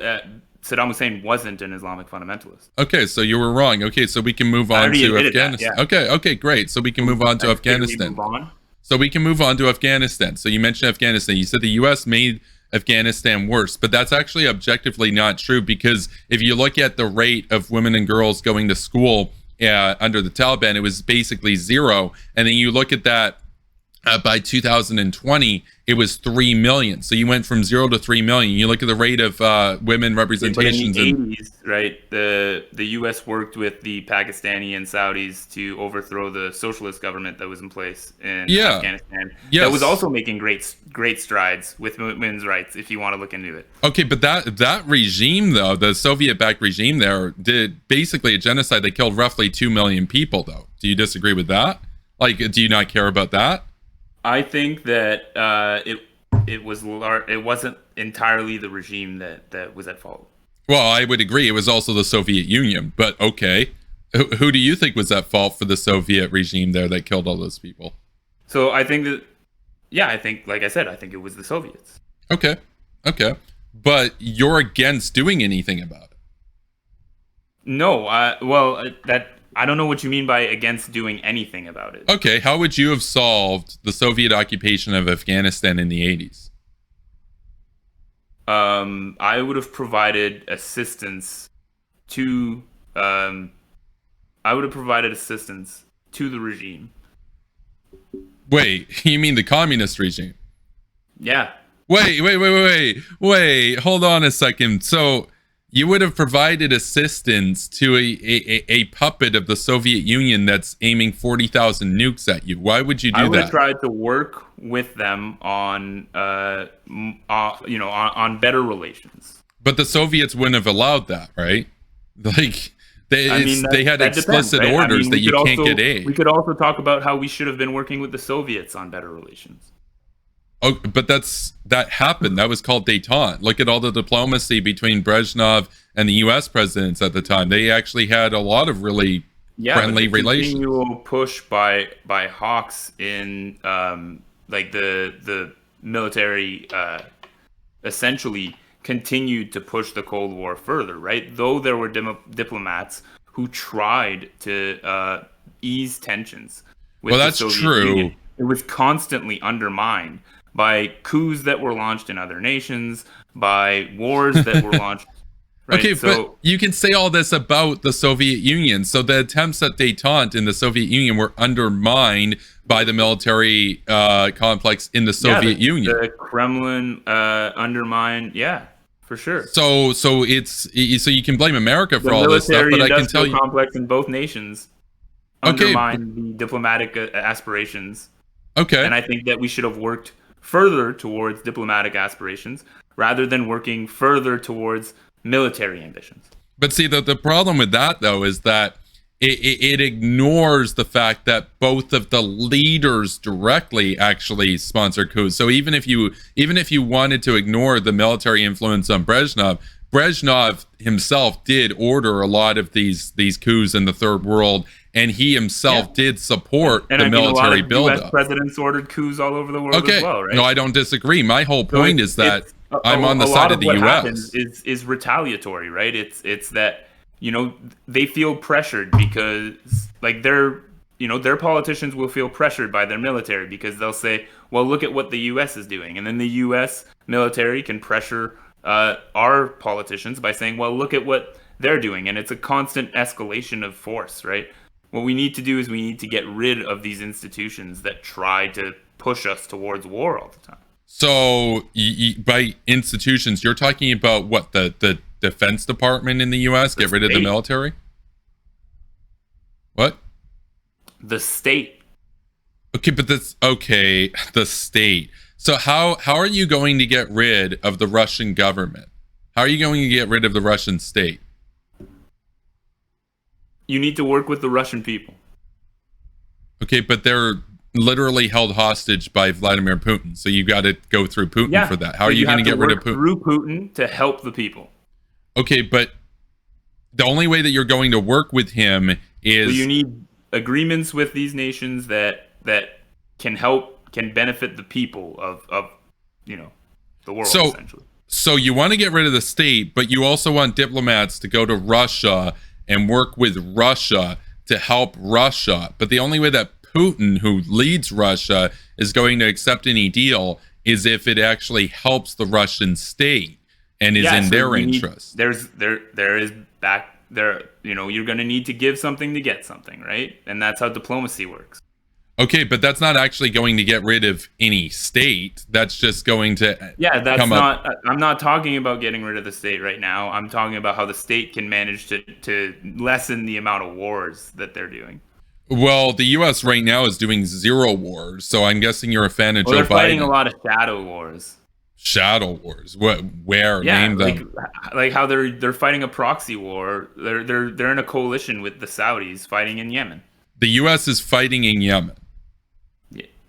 Saddam Hussein wasn't an Islamic fundamentalist. Okay, so you were wrong. Okay, so we can move on to Afghanistan. That, yeah. Okay, great. So we can move on to Afghanistan. So we can move on to Afghanistan. So you mentioned Afghanistan. You said the U.S. made Afghanistan worse, but that's actually objectively not true, because if you look at the rate of women and girls going to school under the Taliban, it was basically zero. And then you look at that by 2020, it was 3 million. So you went from 0 to 3 million. You look at the rate of women representations. But in the 80s, right, the U.S. worked with the Pakistani and Saudis to overthrow the socialist government that was in place in Afghanistan. Yes. That was also making great strides with women's rights, if you want to look into it. Okay, but that regime, though, the Soviet-backed regime there, did basically a genocide. They killed roughly 2 million people, though. Do you disagree with that? Like, do you not care about that? I think that it wasn't entirely the regime that was at fault. Well, I would agree. It was also the Soviet Union. But okay, who do you think was at fault for the Soviet regime there that killed all those people? So I think that, like I said, I think it was the Soviets. Okay. But you're against doing anything about it. No, I don't know what you mean by against doing anything about it. Okay, how would you have solved the Soviet occupation of Afghanistan in the 80s? I would have provided assistance to the regime. Wait, you mean the communist regime? Yeah. Wait, hold on a second. So you would have provided assistance to a puppet of the Soviet Union that's aiming 40,000 nukes at you. Why would you do that? I would have tried to work with them on better relations. But the Soviets wouldn't have allowed that, right? Like, they had explicit orders that you can't get aid. We could also talk about how we should have been working with the Soviets on better relations. Oh, but that happened. That was called détente. Look at all the diplomacy between Brezhnev and the U.S. presidents at the time. They actually had a lot of really friendly relations. Continual push by hawks in the military essentially continued to push the Cold War further, right? Though there were diplomats who tried to ease tensions with the Soviet Union, it was constantly undermined by coups that were launched in other nations, by wars that were launched. Right? Okay, but you can say all this about the Soviet Union. So the attempts at détente in the Soviet Union were undermined by the military complex in the Soviet Union. The Kremlin undermined, for sure. So you can blame America for all this stuff, but I can tell you, the complex in both nations undermined the diplomatic aspirations. Okay, and I think that we should have worked further towards diplomatic aspirations rather than working further towards military ambitions. But see, the problem with that, though, is that it ignores the fact that both of the leaders directly actually sponsor coups. So even if you wanted to ignore the military influence on Brezhnev himself did order a lot of these coups in the third world, and he himself did support the military buildup. US presidents ordered coups all over the world as well, right? No, I don't disagree. My whole point is that I'm on the side of the US. What happens is retaliatory, right? It's that, you know, they feel pressured because, like, their politicians will feel pressured by their military because they'll say, well, look at what the US is doing. And then the US military can pressure our politicians by saying, well, look at what they're doing. And it's a constant escalation of force, right? What we need to do is we need to get rid of these institutions that try to push us towards war all the time. So by institutions, you're talking about what, the Defense Department in the US? Get rid of the military? What? The state. Okay, but that's okay. The state. So how are you going to get rid of the Russian government? How are you going to get rid of the Russian state? You need to work with the Russian people. Okay, but they're literally held hostage by Vladimir Putin. So you got to go through Putin for that. How are you going to get rid of Putin? Through Putin to help the people. Okay, but the only way that you're going to work with him is... So you need agreements with these nations that can benefit the people of you know, the world, essentially. So you want to get rid of the state, but you also want diplomats to go to Russia and work with Russia to help Russia. But the only way that Putin, who leads Russia, is going to accept any deal is if it actually helps the Russian state and is in their interest. There is back there, you know, you're going to need to give something to get something, right? And that's how diplomacy works. Okay, but that's not actually going to get rid of any state. That's just going to I'm not talking about getting rid of the state right now. I'm talking about how the state can manage to lessen the amount of wars that they're doing. Well, the U.S. right now is doing 0 wars, so I'm guessing you're a fan of Joe Biden. They're fighting a lot of shadow wars. Shadow wars? What? Where? Name them. Like how they're fighting a proxy war. They're in a coalition with the Saudis fighting in Yemen. The U.S. is fighting in Yemen.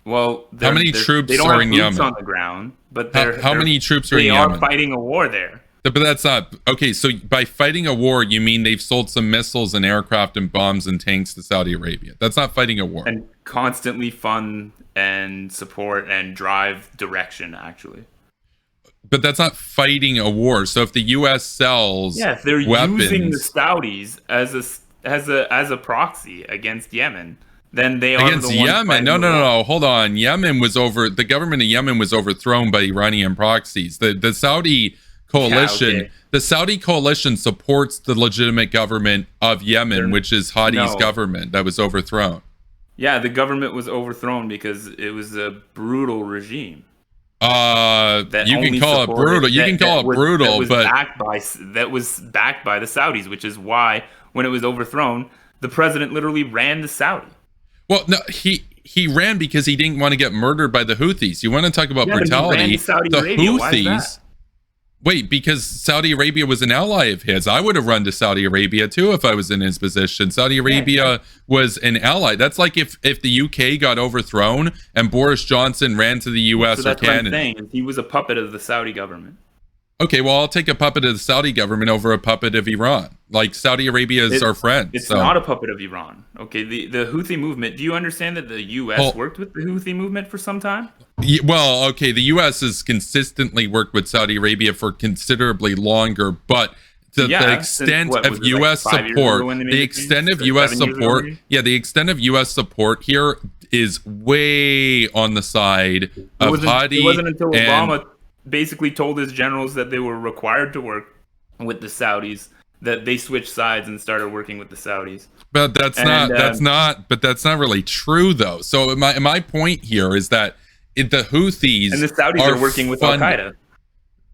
Well, how many troops they don't are have in boots Yemen? On the ground, but how many troops are in Yemen? They are fighting a war there. But that's not okay. So by fighting a war, you mean they've sold some missiles and aircraft and bombs and tanks to Saudi Arabia? That's not fighting a war. And constantly fund and support and drive direction, actually. But that's not fighting a war. So if the U.S. sells, if they're weapons, using the Saudis as a proxy against Yemen. Then they are against Yemen. No. Hold on. The government of Yemen was overthrown by Iranian proxies. The Saudi coalition, the Saudi coalition supports the legitimate government of Yemen, which is Hadi's government that was overthrown. Yeah, the government was overthrown because it was a brutal regime. You can call it brutal. That was backed by the Saudis, which is why when it was overthrown, the president literally ran the Saudi. Well, no, he ran because he didn't want to get murdered by the Houthis. You want to talk about brutality? The Houthis. Wait, because Saudi Arabia was an ally of his. I would have run to Saudi Arabia too if I was in his position. Saudi Arabia was an ally. That's like if the UK got overthrown and Boris Johnson ran to the US or Canada. What I'm saying. He was a puppet of the Saudi government. Okay, well, I'll take a puppet of the Saudi government over a puppet of Iran. Like, Saudi Arabia is our friend. It's not a puppet of Iran. Okay, the Houthi movement, do you understand that the U.S. worked with the Houthi movement for some time? Well, okay, the U.S. has consistently worked with Saudi Arabia for considerably longer, but the extent of U.S. support, the extent of U.S. support here is way on the side of Hadi. It wasn't until Obama basically told his generals that they were required to work with the Saudis that they switched sides and started working with the Saudis. But that's not really true though. So my point here is that the Houthis and the Saudis are working with Al Qaeda.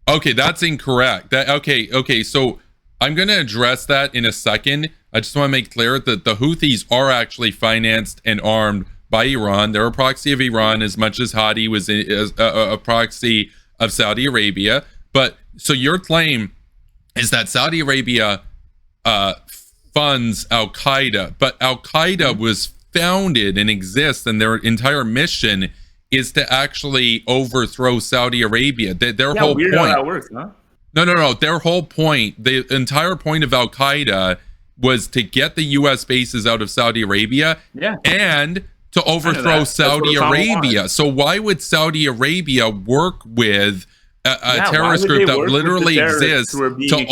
Okay, that's incorrect. Okay. So I'm going to address that in a second. I just want to make clear that the Houthis are actually financed and armed by Iran. They're a proxy of Iran as much as Hadi was a proxy of Saudi Arabia. But so your claim is that Saudi Arabia funds Al-Qaeda, but Al-Qaeda was founded and exists, and their entire mission is to actually overthrow Saudi Arabia. Their whole weird point. How that works, huh? No. Their whole point, the entire point of Al-Qaeda was to get the U.S. bases out of Saudi Arabia and to overthrow Saudi Arabia. So why would Saudi Arabia work with a terrorist group that literally exists to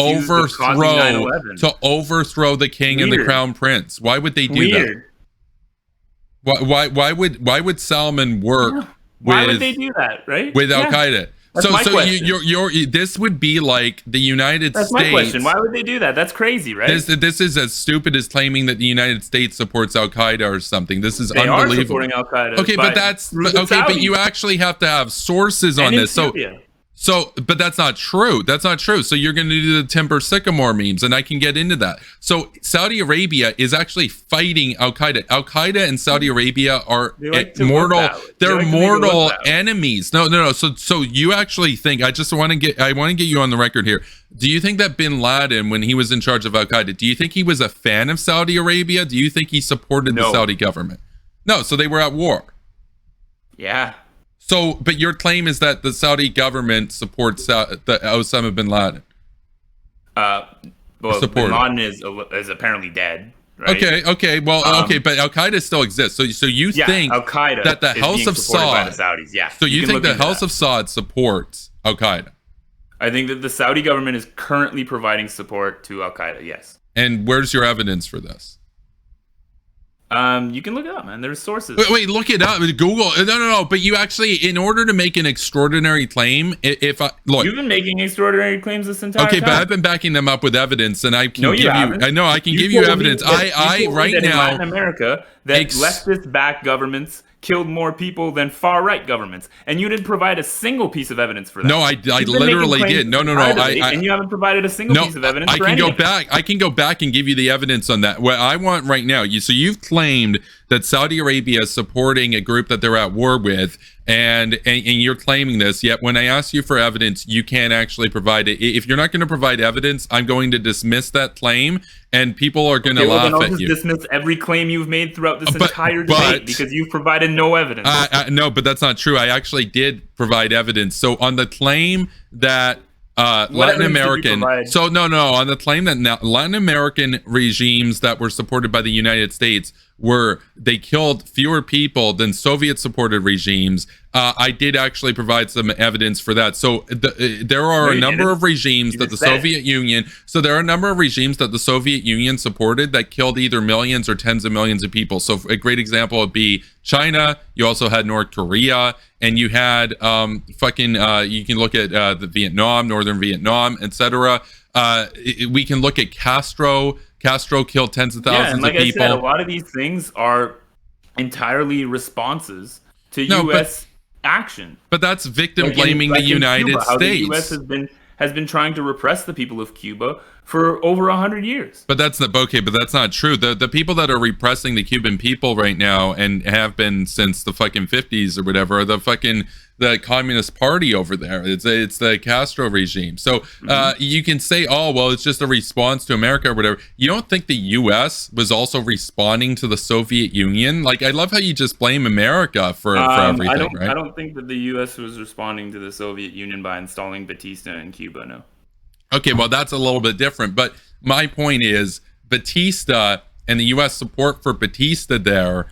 overthrow the king and the crown prince? Why would they do that? Why would Salman work why would they do that, right? With Al-Qaeda? That's my question. You're this would be like the United States. That's my question. Why would they do that? That's crazy, right? This is as stupid as claiming that the United States supports Al-Qaeda or something. This is unbelievable. They are supporting Al-Qaeda. Okay, but you actually have to have sources on this. But that's not true. That's not true. So you're going to do the timber sycamore memes, and I can get into that. So Saudi Arabia is actually fighting Al-Qaeda. Al-Qaeda and Saudi Arabia are mortal. They're mortal enemies. No. So you actually think? I want to get you on the record here. Do you think that Bin Laden, when he was in charge of Al-Qaeda, do you think he was a fan of Saudi Arabia? Do you think he supported the Saudi government? No. So they were at war. Yeah. So, but your claim is that the Saudi government supports the Osama bin Laden. Bin Laden is apparently dead. Right? Okay. Well, but Al Qaeda still exists. So you think Al-Qaeda that the House of Saud, so you think the House of Saud supports Al Qaeda? I think that the Saudi government is currently providing support to Al Qaeda. Yes. And where's your evidence for this? You can look it up, man. There's sources. Wait, look it up. Google. No. But you actually, in order to make an extraordinary claim, look, you've been making extraordinary claims this entire time. Okay, but I've been backing them up with evidence, and I can give you. I know I can give you evidence. I right now in Latin America that leftist-backed governments killed more people than far-right governments, and you didn't provide a single piece of evidence for that. No, I literally did. No. And you haven't provided a single piece of evidence. I can go back and give you the evidence on that. What I want right now, you've claimed that Saudi Arabia is supporting a group that they're at war with, and you're claiming this. Yet when I ask you for evidence, you can't actually provide it. If you're not going to provide evidence, I'm going to dismiss that claim, and people are going to laugh at you. Dismiss every claim you've made throughout this entire debate because you've provided no evidence. No, but that's not true. I actually did provide evidence. So on the claim that Latin American, on the claim that Latin American regimes that were supported by the United States they killed fewer people than Soviet-supported regimes. I did actually provide some evidence for that. So there are a number of regimes that the Soviet Union. So there are a number of regimes that the Soviet Union supported that killed either millions or tens of millions of people. So a great example would be China. You also had North Korea, and you had you can look at the Vietnam, Northern Vietnam, etc. We can look at Castro. Castro killed tens of thousands of people. I said, a lot of these things are entirely responses to U.S. action. But that's victim blaming the United States. The U.S. has been trying to repress the people of Cuba for over 100 years. But that's not true. The people that are repressing the Cuban people right now and have been since the fucking 50s or whatever are the Communist Party over there. It's the Castro regime. So you can say, oh, well, it's just a response to America or whatever. You don't think the U.S. was also responding to the Soviet Union? Like, I love how you just blame America for everything, right? I don't think that the U.S. was responding to the Soviet Union by installing Batista in Cuba, no. Okay, well, that's a little bit different. But my point is, Batista and the U.S. support for Batista there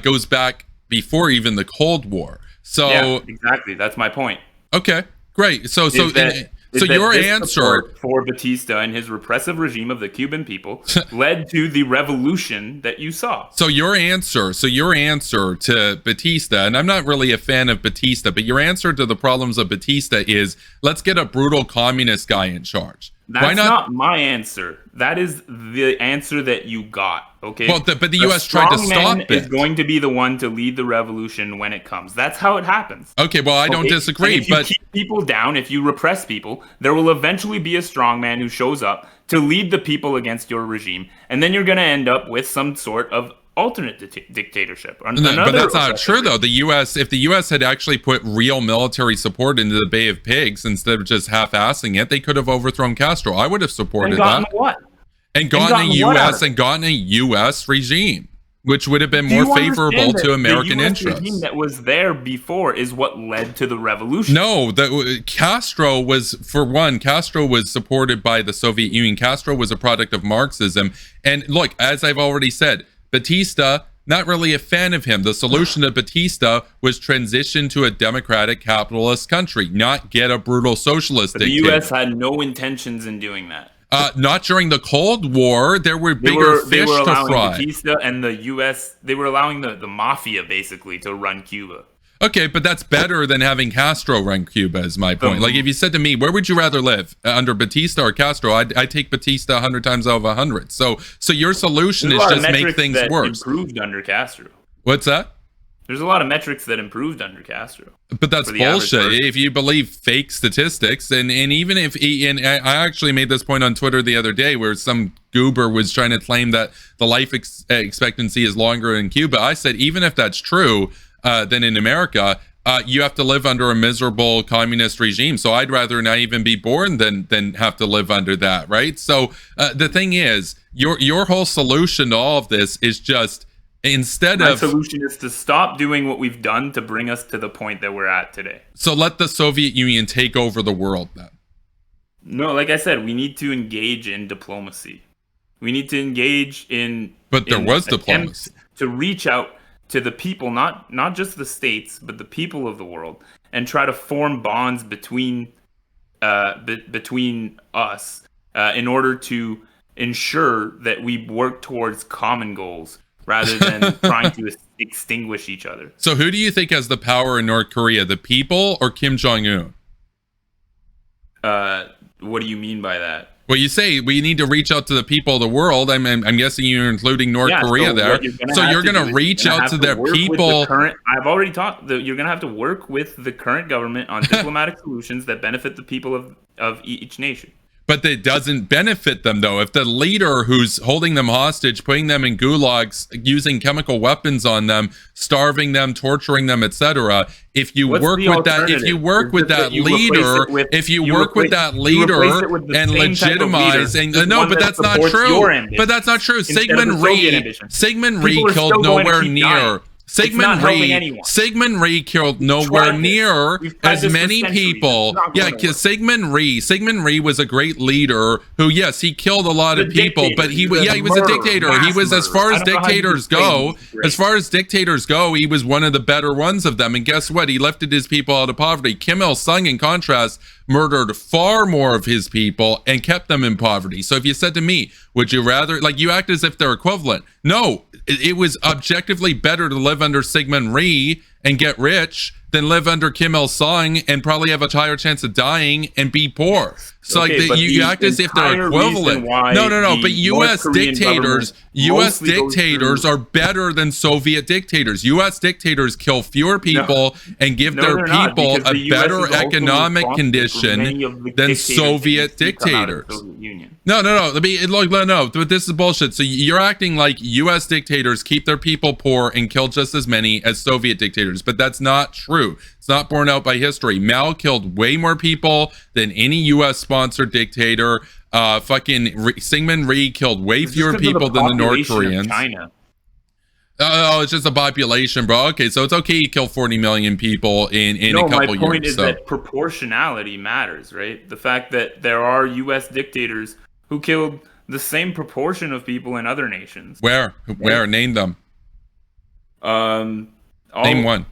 goes back before even the Cold War. So yeah, exactly. That's my point. Okay, great. So your answer for Batista and his repressive regime of the Cuban people led to the revolution that you saw. So your answer to Batista, and I'm not really a fan of Batista, but your answer to the problems of Batista is, let's get a brutal communist guy in charge. That's not my answer. That is the answer that you got. Okay. Well, but the U.S. tried to stop it. Is going to be the one to lead the revolution when it comes. That's how it happens. Okay. Well, I don't disagree. If you keep people down, if you repress people, there will eventually be a strongman who shows up to lead the people against your regime, and then you're going to end up with some sort of alternate dictatorship. But that's not true, though. If the U.S. had actually put real military support into the Bay of Pigs instead of just half-assing it, they could have overthrown Castro. I would have supported that. What? and gotten a U.S. regime, which would have been more favorable to American interests. The regime that was there before is what led to the revolution. No, Castro was supported by the Soviet Union. Castro was a product of Marxism. And look, as I've already said, Batista, not really a fan of him. The solution to Batista was transition to a democratic capitalist country, not get a brutal socialist dictator. The U.S. had no intentions in doing that. Not during the Cold War. There were bigger fish to fry. Batista and the U.S. They were allowing the mafia basically to run Cuba. Okay, but that's better than having Castro run Cuba, is my point. Like, if you said to me, where would you rather live, under Batista or Castro? I'd take Batista 100 times out of 100. So your solution is just make things worse. Improved under Castro. What's that? There's a lot of metrics that improved under Castro. But that's bullshit if you believe fake statistics. And even if, and I actually made this point on Twitter the other day where some goober was trying to claim that the life expectancy is longer in Cuba. I said, even if that's true, than in America, you have to live under a miserable communist regime. So I'd rather not even be born than have to live under that, right? So the thing is, your whole solution to all of this is just, My solution is to stop doing what we've done to bring us to the point that we're at today. So let the Soviet Union take over the world then. No, like I said, we need to engage in diplomacy. We need to engage in... But there was diplomacy. To reach out to the people, not just the states, but the people of the world, and try to form bonds between us in order to ensure that we work towards common goals, rather than trying to extinguish each other. So who do you think has the power in North Korea, the people or Kim Jong-un? What do you mean by that? Well, you say we need to reach out to the people of the world. I'm guessing you're including North Korea there. So you're going to reach out to their people. I've already talked. You're going to have to work with the current government on diplomatic solutions that benefit the people of each nation. But it doesn't benefit them, though. If the leader who's holding them hostage, putting them in gulags, using chemical weapons on them, starving them, torturing them, etc., if you work with that leader and legitimize, no, but that's not true. But that's not true. Sigmund Rhee killed nowhere near. Sigmund Rhee killed nowhere near as many people. Yeah, Sigmund Rhee was a great leader who, yes, he killed a lot of people, but he was a dictator. He was, as far as dictators go, he was one of the better ones of them. And guess what? He lifted his people out of poverty. Kim Il-sung, in contrast, murdered far more of his people and kept them in poverty. So if you said to me, would you rather, like, you act as if they're equivalent. No, it was objectively better to live under Sigmund Rhee and get rich than live under Kim Il-sung and probably have a higher chance of dying and be poor. So you act as if they're equivalent. No. But U.S. dictators are better than Soviet dictators. U.S. dictators kill fewer people and give their people a better economic condition than Soviet dictators. No. But this is bullshit. So you're acting like U.S. dictators keep their people poor and kill just as many as Soviet dictators, but that's not true. It's not borne out by history. Mao killed way more people than any U.S.-sponsored dictator. Sigmund Rhee killed way fewer people than the North Koreans. China. Oh, it's just a population, bro. Okay, so it's okay to kill 40 million people in a couple years. My point is that proportionality matters, right? The fact that there are U.S. dictators who killed the same proportion of people in other nations. Where? Name them. Name one.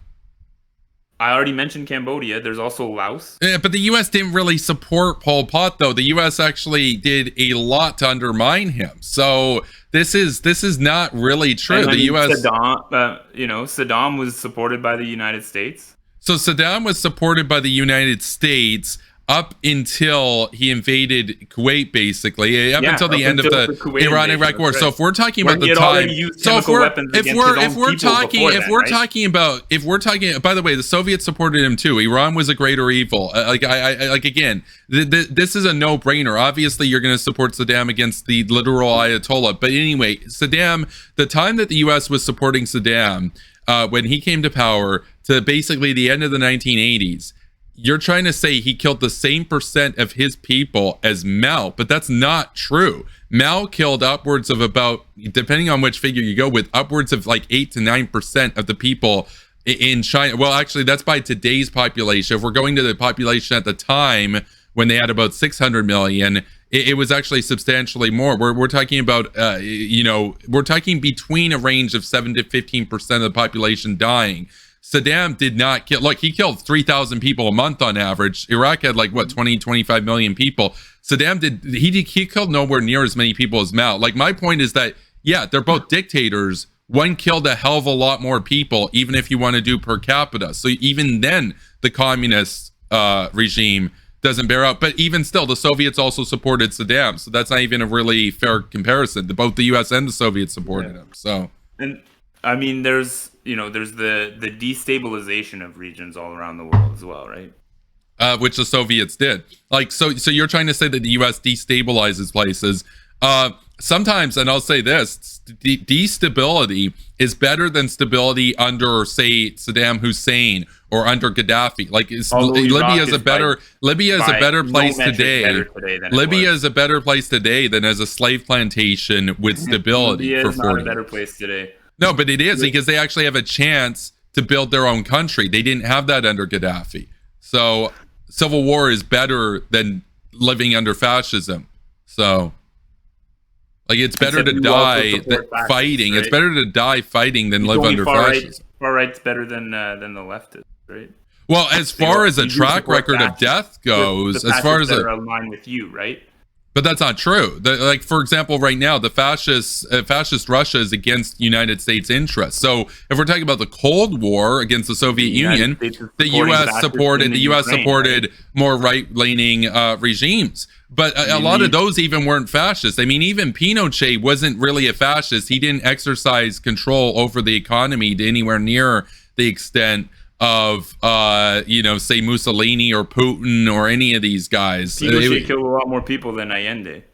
I already mentioned Cambodia. There's also Laos. Yeah, but the U.S. didn't really support Pol Pot, though. The U.S. actually did a lot to undermine him. So this is not really true. The U.S. Saddam was supported by the United States. So Saddam was supported by the United States up until he invaded Kuwait, basically, until the end of the Iran-Iraq war. So if we're talking about the time, if we're talking, by the way, the Soviets supported him too. Iran was a greater evil. This is a no-brainer. Obviously, you're going to support Saddam against the literal Ayatollah. But anyway, Saddam, the time that the U.S. was supporting Saddam when he came to power to basically the end of the 1980s, you're trying to say he killed the same percent of his people as Mao, but that's not true. Mao killed upwards of about, depending on which figure you go with, upwards of like 8 to 9% of the people in China. Well, actually, that's by today's population. If we're going to the population at the time when they had about 600 million, it was actually substantially more. We're talking about, we're talking between a range of 7 to 15% of the population dying. Saddam did not kill, look, he killed 3,000 people a month on average. Iraq had like, what, 20, 25 million people. Saddam he killed nowhere near as many people as Mao. Like, my point is that, yeah, they're both dictators. One killed a hell of a lot more people, even if you want to do per capita. So even then, the communist regime doesn't bear out. But even still, the Soviets also supported Saddam. So that's not even a really fair comparison. Both the US and the Soviets supported him. So, and I mean, there's the destabilization of regions all around the world as well, right? Which the Soviets did. Like, so you're trying to say that the US destabilizes places. Sometimes, and I'll say this, destability is better than stability under, say, Saddam Hussein or under Gaddafi. Like, Libya is a better place today. Libya is a better place today than as a slave plantation with stability. Libya is not a better place today. No, but it is, because they actually have a chance to build their own country. They didn't have that under Gaddafi. So civil war is better than living under fascism. So, like, it's better to die fighting. Right? It's better to die fighting than live under fascism. Far right's better than the left is, right? Well, as far as a track record of death goes, as far as they're aligned with you, right? But that's not true. Like, for example, right now, the fascist Russia is against United States interests. So if we're talking about the Cold War against the Soviet Union, the U.S. supported more right-leaning regimes. But a lot of those even weren't fascist. I mean, even Pinochet wasn't really a fascist. He didn't exercise control over the economy to anywhere near the extent of, say Mussolini or Putin or any of these guys. Pinochet killed a lot more people than Allende.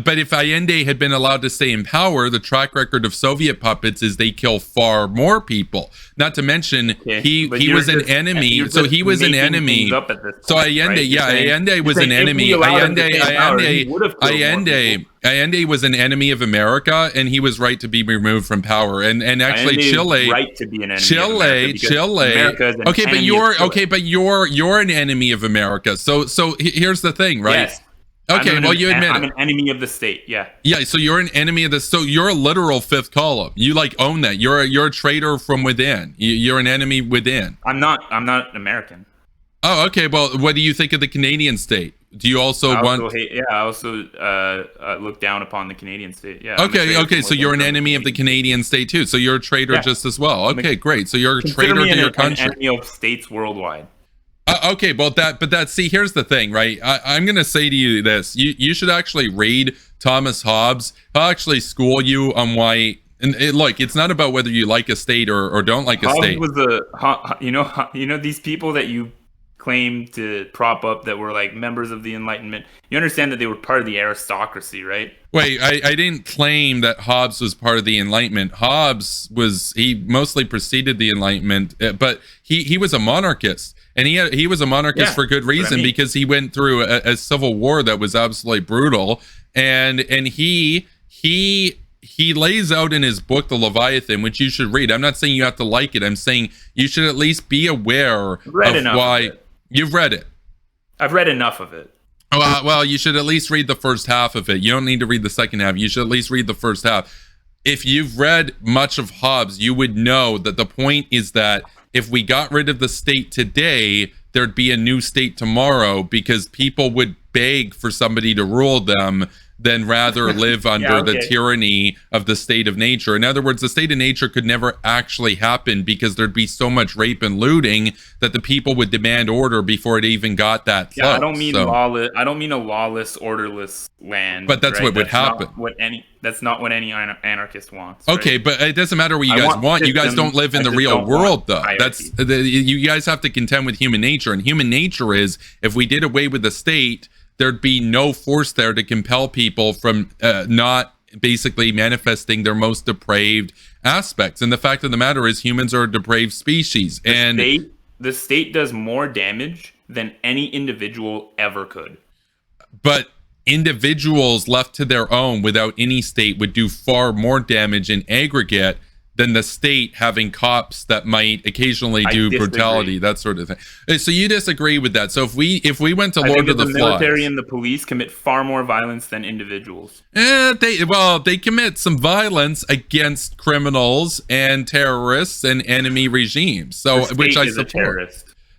But if Allende had been allowed to stay in power, the track record of Soviet puppets is they kill far more people. Not to mention, he was an enemy. So he was an enemy. So Allende, Allende was an enemy. Allende was an enemy of America, and he was right to be removed from power. And actually, Chile, right to be an enemy. Chile. But you're an enemy of America. So here's the thing, right? Yes. Okay, well, you admit I'm an enemy of the state. Yeah. Yeah. So you're an enemy of the. So you're a literal fifth column. You like own that. You're a traitor from within. You're an enemy within. I'm not American. Oh, okay. Well, what do you think of the Canadian state? Do you also want? I also look down upon the Canadian state. Yeah. Okay. So you're an enemy of the Canadian state too. So you're a traitor just as well. Okay, great. So you're a traitor to your country. An enemy of states worldwide. Okay, well, see, here's the thing, right? I'm going to say to you this. You should actually read Thomas Hobbes. He'll actually school you on why. And look, it's not about whether you like a state or don't like a state. Was these people that you claim to prop up that were like members of the Enlightenment. You understand that they were part of the aristocracy, right? Wait, I didn't claim that Hobbes was part of the Enlightenment. He mostly preceded the Enlightenment, but he was a monarchist. And he was a monarchist for good reason, because he went through a civil war that was absolutely brutal. And he lays out in his book, The Leviathan, which you should read. I'm not saying you have to like it. I'm saying you should at least be aware of why. You've read it. I've read enough of it. Well, you should at least read the first half of it. You don't need to read the second half. You should at least read the first half. If you've read much of Hobbes, you would know that the point is that if we got rid of the state today, there'd be a new state tomorrow, because people would beg for somebody to rule them than rather live under the tyranny of the state of nature. In other words, the state of nature could never actually happen, because there'd be so much rape and looting that the people would demand order before it even got that close. I don't mean lawless. I don't mean a lawless, orderless land. But that's what would happen. That's not what any anarchist wants. Right? Okay, but it doesn't matter what you guys want. You guys don't live in the real world, though. You guys have to contend with human nature, and human nature is, if we did away with the state, there'd be no force there to compel people from not basically manifesting their most depraved aspects. And the fact of the matter is, humans are a depraved species. And the state does more damage than any individual ever could. But individuals left to their own without any state would do far more damage in aggregate than the state having cops that might occasionally do brutality, that sort of thing. So you disagree with that? So if we went to Lord of the Flies, the military and the police commit far more violence than individuals. They commit some violence against criminals and terrorists and enemy regimes. So which I support.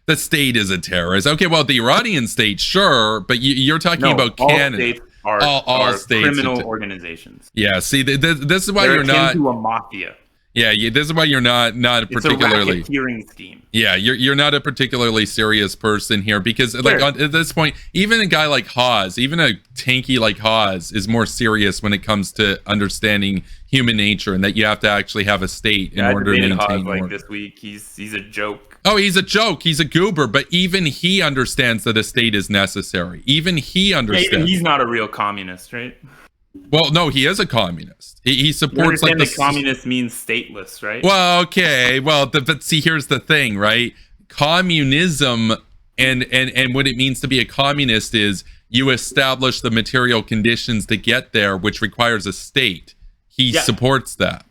The state is a terrorist. Okay, well, the Iranian state, sure, but you're talking about Canada. States all states criminal organizations. Yeah, see, this is why you're not to a mafia. Yeah, this is why you're not particularly. It's a racketeering scheme. Yeah, you're not a particularly serious person here because, like, at this point, even a guy like Hawes, even a tanky like Hawes, is more serious when it comes to understanding human nature and that you have to actually have a state in order to maintain order. Like this week, he's a joke. Oh, he's a joke. He's a goober, but even he understands that a state is necessary. Even he understands. Yeah, even he's not a real communist, right? Well, no, he is a communist. He supports like the communist means stateless, right? Well, okay. Well, but see, here's the thing, right? Communism and what it means to be a communist is you establish the material conditions to get there, which requires a state. He supports that.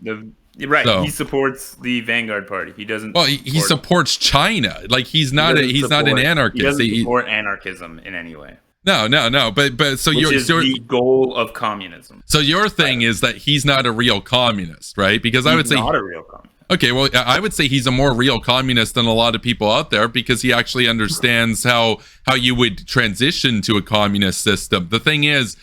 Right. So, he supports the Vanguard Party. He doesn't. Well, he supports China. Like he's not an anarchist. He doesn't support anarchism in any way. No. But so which is the goal of communism. So your thing is that he's not a real communist, right? Because I would say not a real communist. Okay, well, I would say he's a more real communist than a lot of people out there because he actually understands how you would transition to a communist system. The thing is,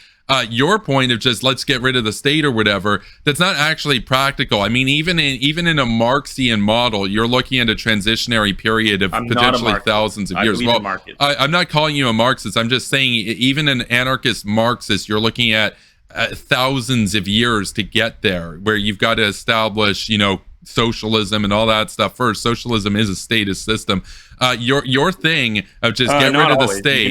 your point of just let's get rid of the state or whatever, that's not actually practical. I mean, even in a Marxian model, you're looking at a transitionary period of potentially thousands of years. Well, I'm not calling you a Marxist. I'm just saying even an anarchist Marxist, you're looking at thousands of years to get there, where you've got to establish, socialism and all that stuff first. Socialism is a statist system. Your thing of just get rid of the state.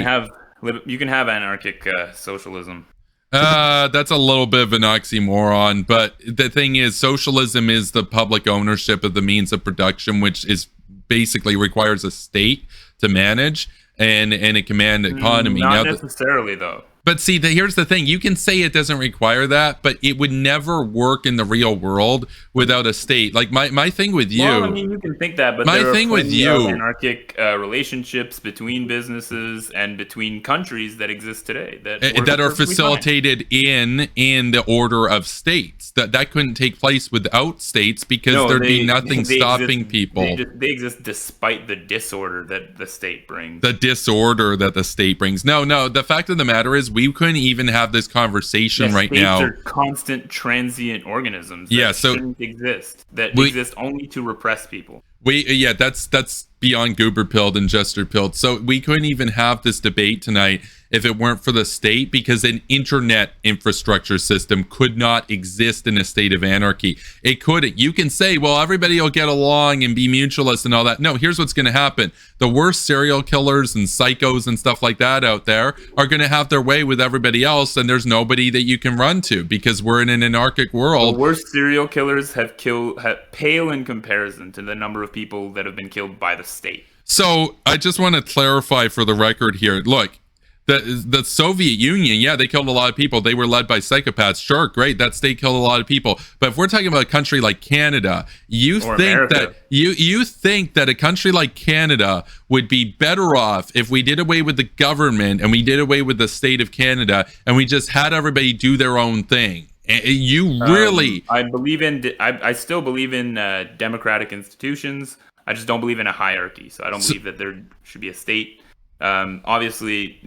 You can have anarchic socialism. That's a little bit of an oxymoron, but the thing is, socialism is the public ownership of the means of production, which is basically requires a state to manage and a command economy. Not necessarily, though. But see, here's the thing. You can say it doesn't require that, but it would never work in the real world without a state. Like my thing with you. Well, I mean, you can think that, but there are plenty of anarchic relationships between businesses and between countries that exist today that are facilitated in the order of states. That couldn't take place without states because there'd be nothing stopping people. They exist despite the disorder that the state brings. The disorder that the state brings. No. The fact of the matter is, we couldn't even have this conversation right now. States are constant transient organisms that shouldn't exist. That exist only to repress people. That's beyond goober-pilled and jester-pilled. So we couldn't even have this debate tonight if it weren't for the state, because an internet infrastructure system could not exist in a state of anarchy. It couldn't. You can say, well, everybody will get along and be mutualist and all that. No, here's what's going to happen. The worst serial killers and psychos and stuff like that out there are going to have their way with everybody else, and there's nobody that you can run to because we're in an anarchic world. The worst serial killers have pale in comparison to the number of people that have been killed by the state. So I just want to clarify for the record here. Look, the Soviet Union, they killed a lot of people. They were led by psychopaths. Sure, great, that state killed a lot of people. But if we're talking about a country like Canada, you think that a country like Canada would be better off if we did away with the government and we did away with the state of Canada and we just had everybody do their own thing? You really? I still believe in democratic institutions. I just don't believe in a hierarchy. So I don't believe that there should be a state. Obviously,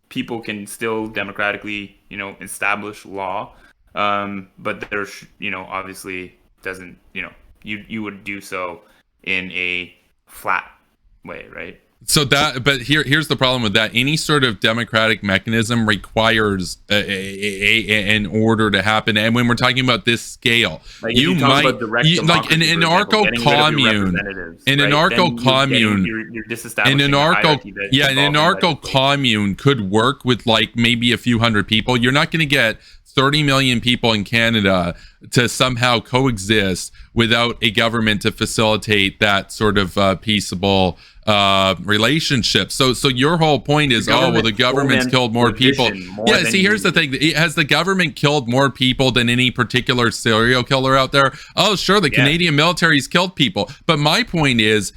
people can still democratically, establish law. But there, obviously doesn't, you would do so in a flat way, right? So but here's the problem with that. Any sort of democratic mechanism requires an order to happen. And when we're talking about this scale, like you might like an anarcho-commune, an anarcho-commune could work with like maybe a few hundred people. You're not going to get 30 million people in Canada to somehow coexist without a government to facilitate that sort of peaceable relationships. So your whole point is, oh well, the government's killed more people. Yeah, see, here's the thing: has the government killed more people than any particular serial killer out there? Oh, sure, the Canadian military's killed people, but my point is,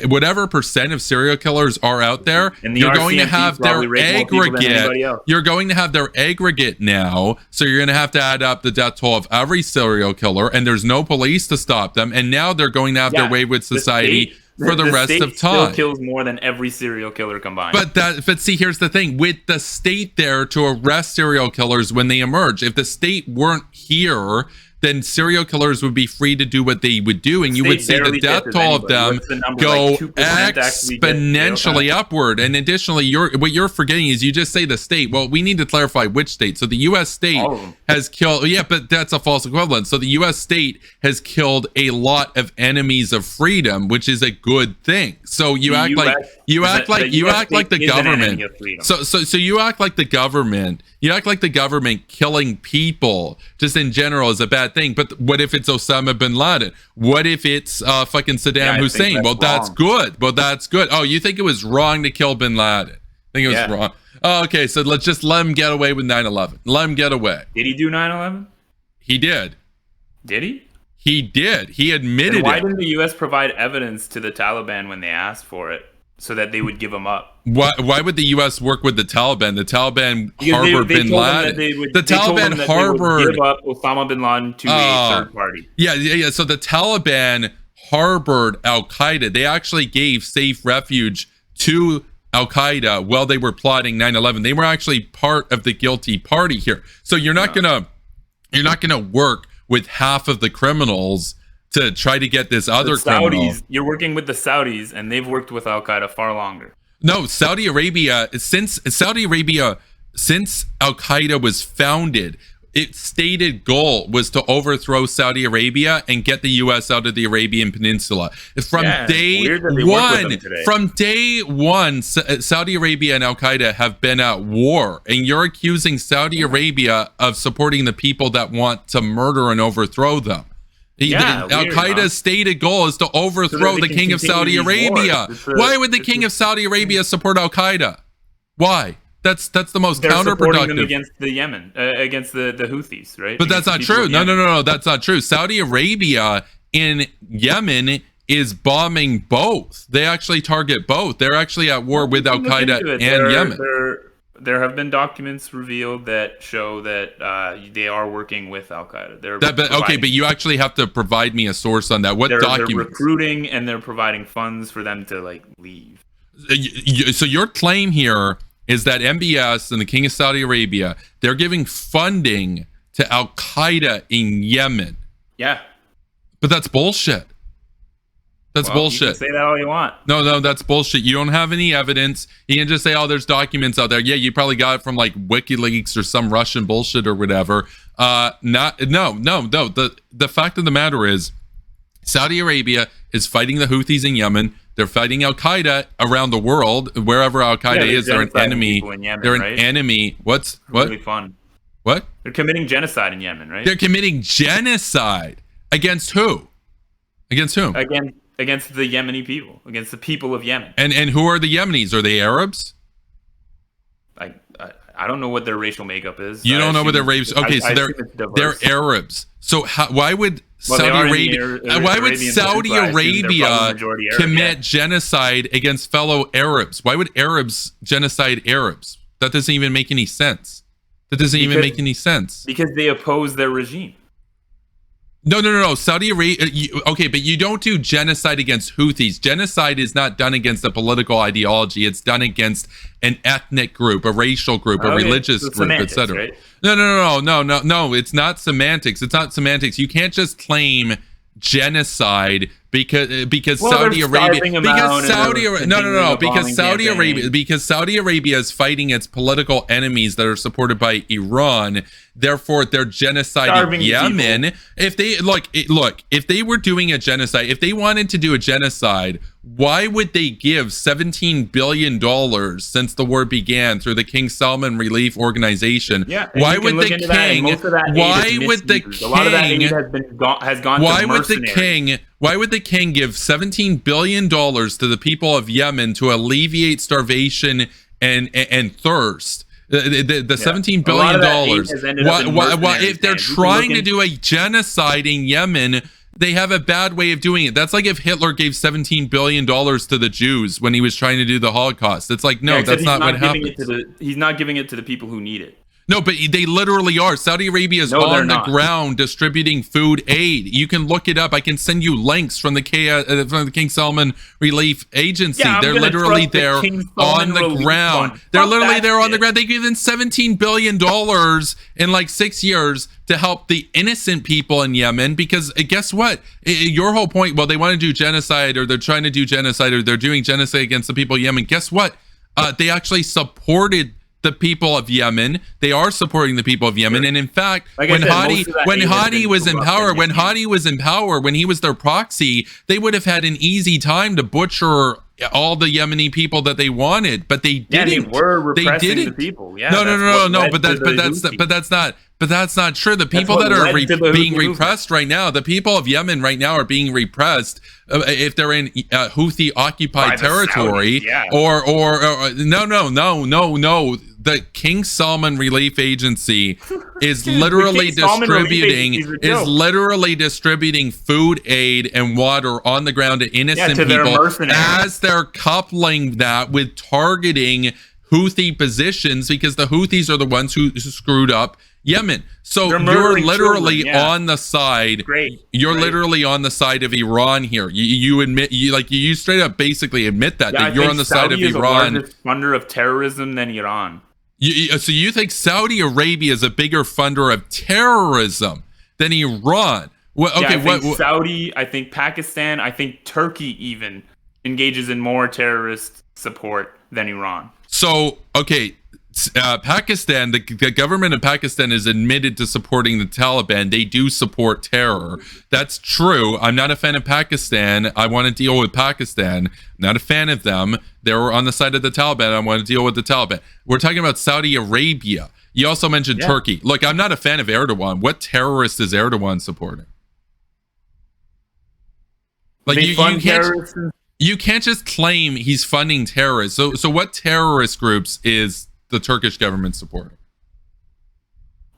whatever percent of serial killers are out there, you're going to have their aggregate. You're going to have their aggregate now, so you're going to have to add up the death toll of every serial killer, and there's no police to stop them, and now they're going to have their way with society for the rest of time. Still kills more than every serial killer combined. But see, here's the thing: with the state there to arrest serial killers when they emerge, if the state weren't here, then serial killers would be free to do what they would do, and you would see the death toll of them go exponentially upward. And additionally, what you're forgetting is you just say the state. Well, we need to clarify which state. So the U.S. state has killed. Yeah, but that's a false equivalent. So the U.S. state has killed a lot of enemies of freedom, which is a good thing. So you act like the government. So you act like the government. You act like the government killing people just in general is a bad thing. But what if it's Osama bin Laden? What if it's fucking Saddam Hussein? That's good. Well, that's good. Oh, you think it was wrong to kill bin Laden? I think it was wrong. Oh, okay, so let's just let him get away with 9/11. Let him get away. Did he do 9/11? He did. Did he? He did. He admitted it. Why didn't the U.S. provide evidence to the Taliban when they asked for it, so that they would give them up? Why would the U.S. work with the Taliban? The Taliban harbored bin Laden. The Taliban harbored give up Osama bin Laden to a third party. Yeah. So the Taliban harbored Al Qaeda. They actually gave safe refuge to Al Qaeda while they were plotting 9/11. They were actually part of the guilty party here. So you're not gonna work with half of the criminals to try to get this other criminal. You're working with the Saudis, and they've worked with Al Qaeda far longer. No, Saudi Arabia, since Al Qaeda was founded, its stated goal was to overthrow Saudi Arabia and get the U.S. out of the Arabian Peninsula. From day one, Saudi Arabia and Al Qaeda have been at war, and you're accusing Saudi Arabia of supporting the people that want to murder and overthrow them. Al Qaeda's stated goal is to overthrow the king of Saudi Arabia. Why would the king of Saudi Arabia support Al Qaeda? Why? That's the most counterproductive. Them against the Yemen, against the Houthis, right? But that's not true. No, that's not true. Saudi Arabia in Yemen is bombing both. They actually target both. They're actually at war with Al Qaeda and Yemen. There have been documents revealed that show that they are working with Al Qaeda. But you actually have to provide me a source on that. What documents? They're recruiting, and they're providing funds for them to leave. So your claim here is that MBS and the King of Saudi Arabia, they're giving funding to Al Qaeda in Yemen. Yeah. But that's bullshit. That's bullshit. You can say that all you want. No, that's bullshit. You don't have any evidence. You can just say, oh, there's documents out there. Yeah, you probably got it from WikiLeaks or some Russian bullshit or whatever. No. The fact of the matter is, Saudi Arabia is fighting the Houthis in Yemen. They're fighting Al Qaeda around the world. Wherever Al Qaeda is, they're an enemy. They're an enemy. What? Really fun. What? They're committing genocide in Yemen, right? They're committing genocide against who? Against whom? Against the Yemeni people, against the people of Yemen. And who are the Yemenis? Are they Arabs? I don't know what their racial makeup is. You don't know what their race? Okay, so they're Arabs. So why would Saudi Arabia commit genocide against fellow Arabs? Why would Arabs genocide Arabs? That doesn't even make any sense. Because they oppose their regime. No. Saudi Arabia. Okay, but you don't do genocide against Houthis. Genocide is not done against a political ideology. It's done against an ethnic group, a racial group, a religious group, etc. Right? No. It's not semantics. You can't just claim genocide because Saudi Arabia is fighting its political enemies that are supported by Iran. Therefore, they're genociding Yemen. If they were doing a genocide, if they wanted to do a genocide, why would they give $17 billion since the war began through the King Salman Relief Organization? Yeah. Why would the king? Why would the king give $17 billion to the people of Yemen to alleviate starvation and thirst? The $17 billion. If they're trying to do a genocide in Yemen, they have a bad way of doing it. That's like if Hitler gave $17 billion to the Jews when he was trying to do the Holocaust. It's like, no, that's not what happens. He's not giving it to the people who need it. No, but they literally are. Saudi Arabia is on the ground distributing food aid. You can look it up. I can send you links from the King Salman Relief Agency. Yeah, they're literally there on the ground. They're literally there on the ground. They gave them $17 billion in like 6 years to help the innocent people in Yemen, because guess what? Your whole point, well, they want to do genocide, or they're trying to do genocide, or they're doing genocide against the people of Yemen. Guess what? They actually supported the people of Yemen. They are supporting the people of Yemen. And in fact, like when Hadi was in power, when he was their proxy, they would have had an easy time to butcher all the Yemeni people that they wanted, but they didn't. Yeah, they were repressing the people. Yeah, no. But that's not true. The people that are being repressed right now, the people of Yemen right now are being repressed if they're in Houthi occupied territory, no. The King Salman Relief Agency is literally distributing food aid and water on the ground to innocent people as they're coupling that with targeting Houthi positions, because the Houthis are the ones who screwed up Yemen. So you're literally on the side. Literally on the side of Iran here. You admit, you straight up basically admit that you're on the side of Iran. Saudi is a larger funder of terrorism than Iran. So you think Saudi Arabia is a bigger funder of terrorism than Iran? I think Saudi, I think Pakistan, I think Turkey even engages in more terrorist support than Iran. So, Pakistan, the government of Pakistan is admitted to supporting the Taliban. They do support terror. That's true. I'm not a fan of Pakistan. I want to deal with Pakistan. I'm not a fan of them. They're on the side of the Taliban. I want to deal with the Taliban. We're talking about Saudi Arabia. You also mentioned Turkey. Look, I'm not a fan of Erdogan. What terrorist is Erdogan supporting? Like, you can't just claim he's funding terrorists. So what terrorist groups is the Turkish government supporting?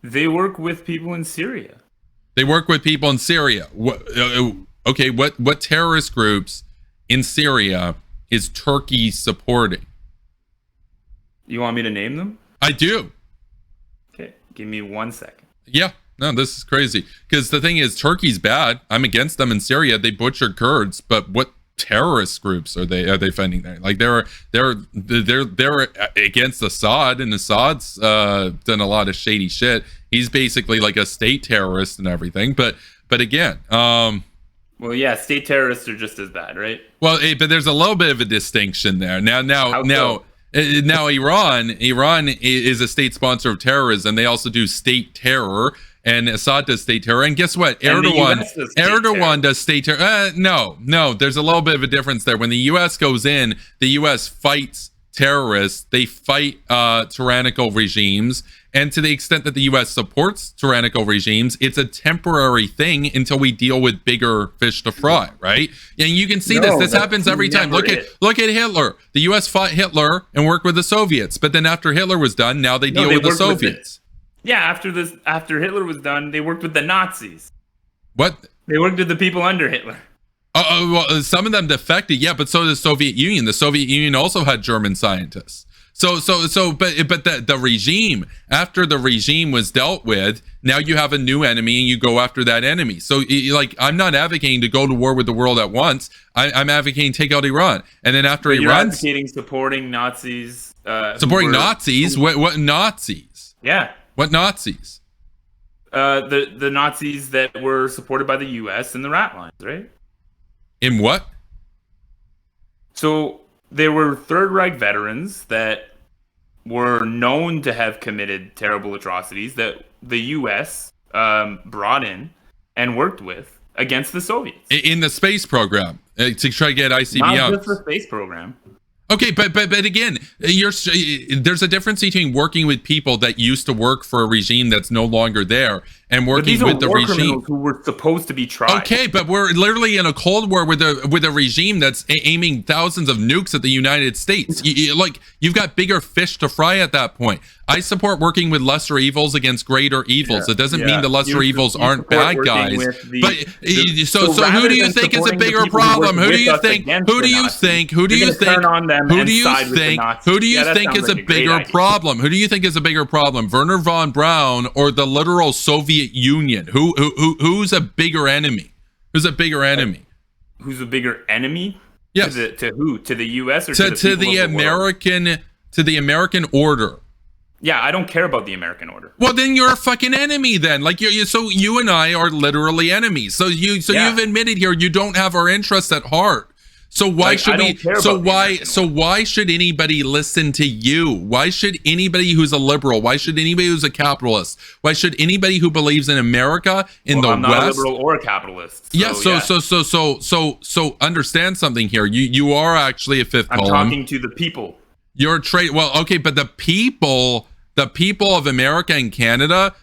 They work with people in Syria. What terrorist groups in Syria is Turkey supporting? You want me to name them? I do. Okay, give me 1 second. Yeah, no, this is crazy. Because the thing is, Turkey's bad. I'm against them in Syria. They butchered Kurds, but what terrorist groups are they funding there? Like they're against Assad, and Assad's done a lot of shady shit. He's basically like a state terrorist and everything. But again, well, yeah, state terrorists are just as bad, right? Well, but there's a little bit of a distinction there. Now, Iran is a state sponsor of terrorism. They also do state terror. And Assad does state terror. And guess what? Erdogan does state terror. No. There's a little bit of a difference there. When the U.S. goes in, the U.S. fights terrorists. They fight tyrannical regimes. And to the extent that the U.S. supports tyrannical regimes, it's a temporary thing until we deal with bigger fish to fry, right? And you can see this happens every time. Look at Hitler. The U.S. fought Hitler and worked with the Soviets. But then after Hitler was done, now they deal with the Soviets. After Hitler was done, they worked with the Nazis. What? They worked with the people under Hitler. Well, some of them defected, yeah, but so did the Soviet Union. The Soviet Union also had German scientists. But the regime, after the regime was dealt with, now you have a new enemy and you go after that enemy. So, I'm not advocating to go to war with the world at once. I'm advocating take out Iran, and then after Iran, you're advocating supporting Nazis. Supporting Nazis? What Nazis? Yeah. What Nazis? The Nazis that were supported by the U.S. in the rat lines, right? In what? So they were Third Reich veterans that were known to have committed terrible atrocities that the U.S. Brought in and worked with against the Soviets. In the space program, to try to get ICBMs. Not just the space program. Okay, but again, there's a difference between working with people that used to work for a regime that's no longer there and working with the regime who were supposed to be tried. Okay, but we're literally in a Cold War with a regime that's aiming thousands of nukes at the United States. You've got bigger fish to fry at that point. I support working with lesser evils against greater evils. It doesn't mean the lesser evils aren't bad guys. So who do you think is a bigger problem? Who do you think is a bigger problem? Who do you think is a bigger problem? Werner von Braun or the literal Soviet Union? Who's a bigger enemy? Who's a bigger enemy? Who's a bigger enemy? Yes. To who? To the U.S. or to the American order? Yeah, I don't care about the American order. Well, then you're a fucking enemy. Then, so you and I are literally enemies. So you've admitted here you don't have our interests at heart. So why should we? So why should anybody listen to you? Why should anybody who's a liberal? Why should anybody who's a capitalist? Why should anybody who believes in America in the I'm not West? a liberal or a capitalist. So understand something here. You are actually a fifth column. I'm talking to the people. You're a trade. Well, okay, but the people of America and Canada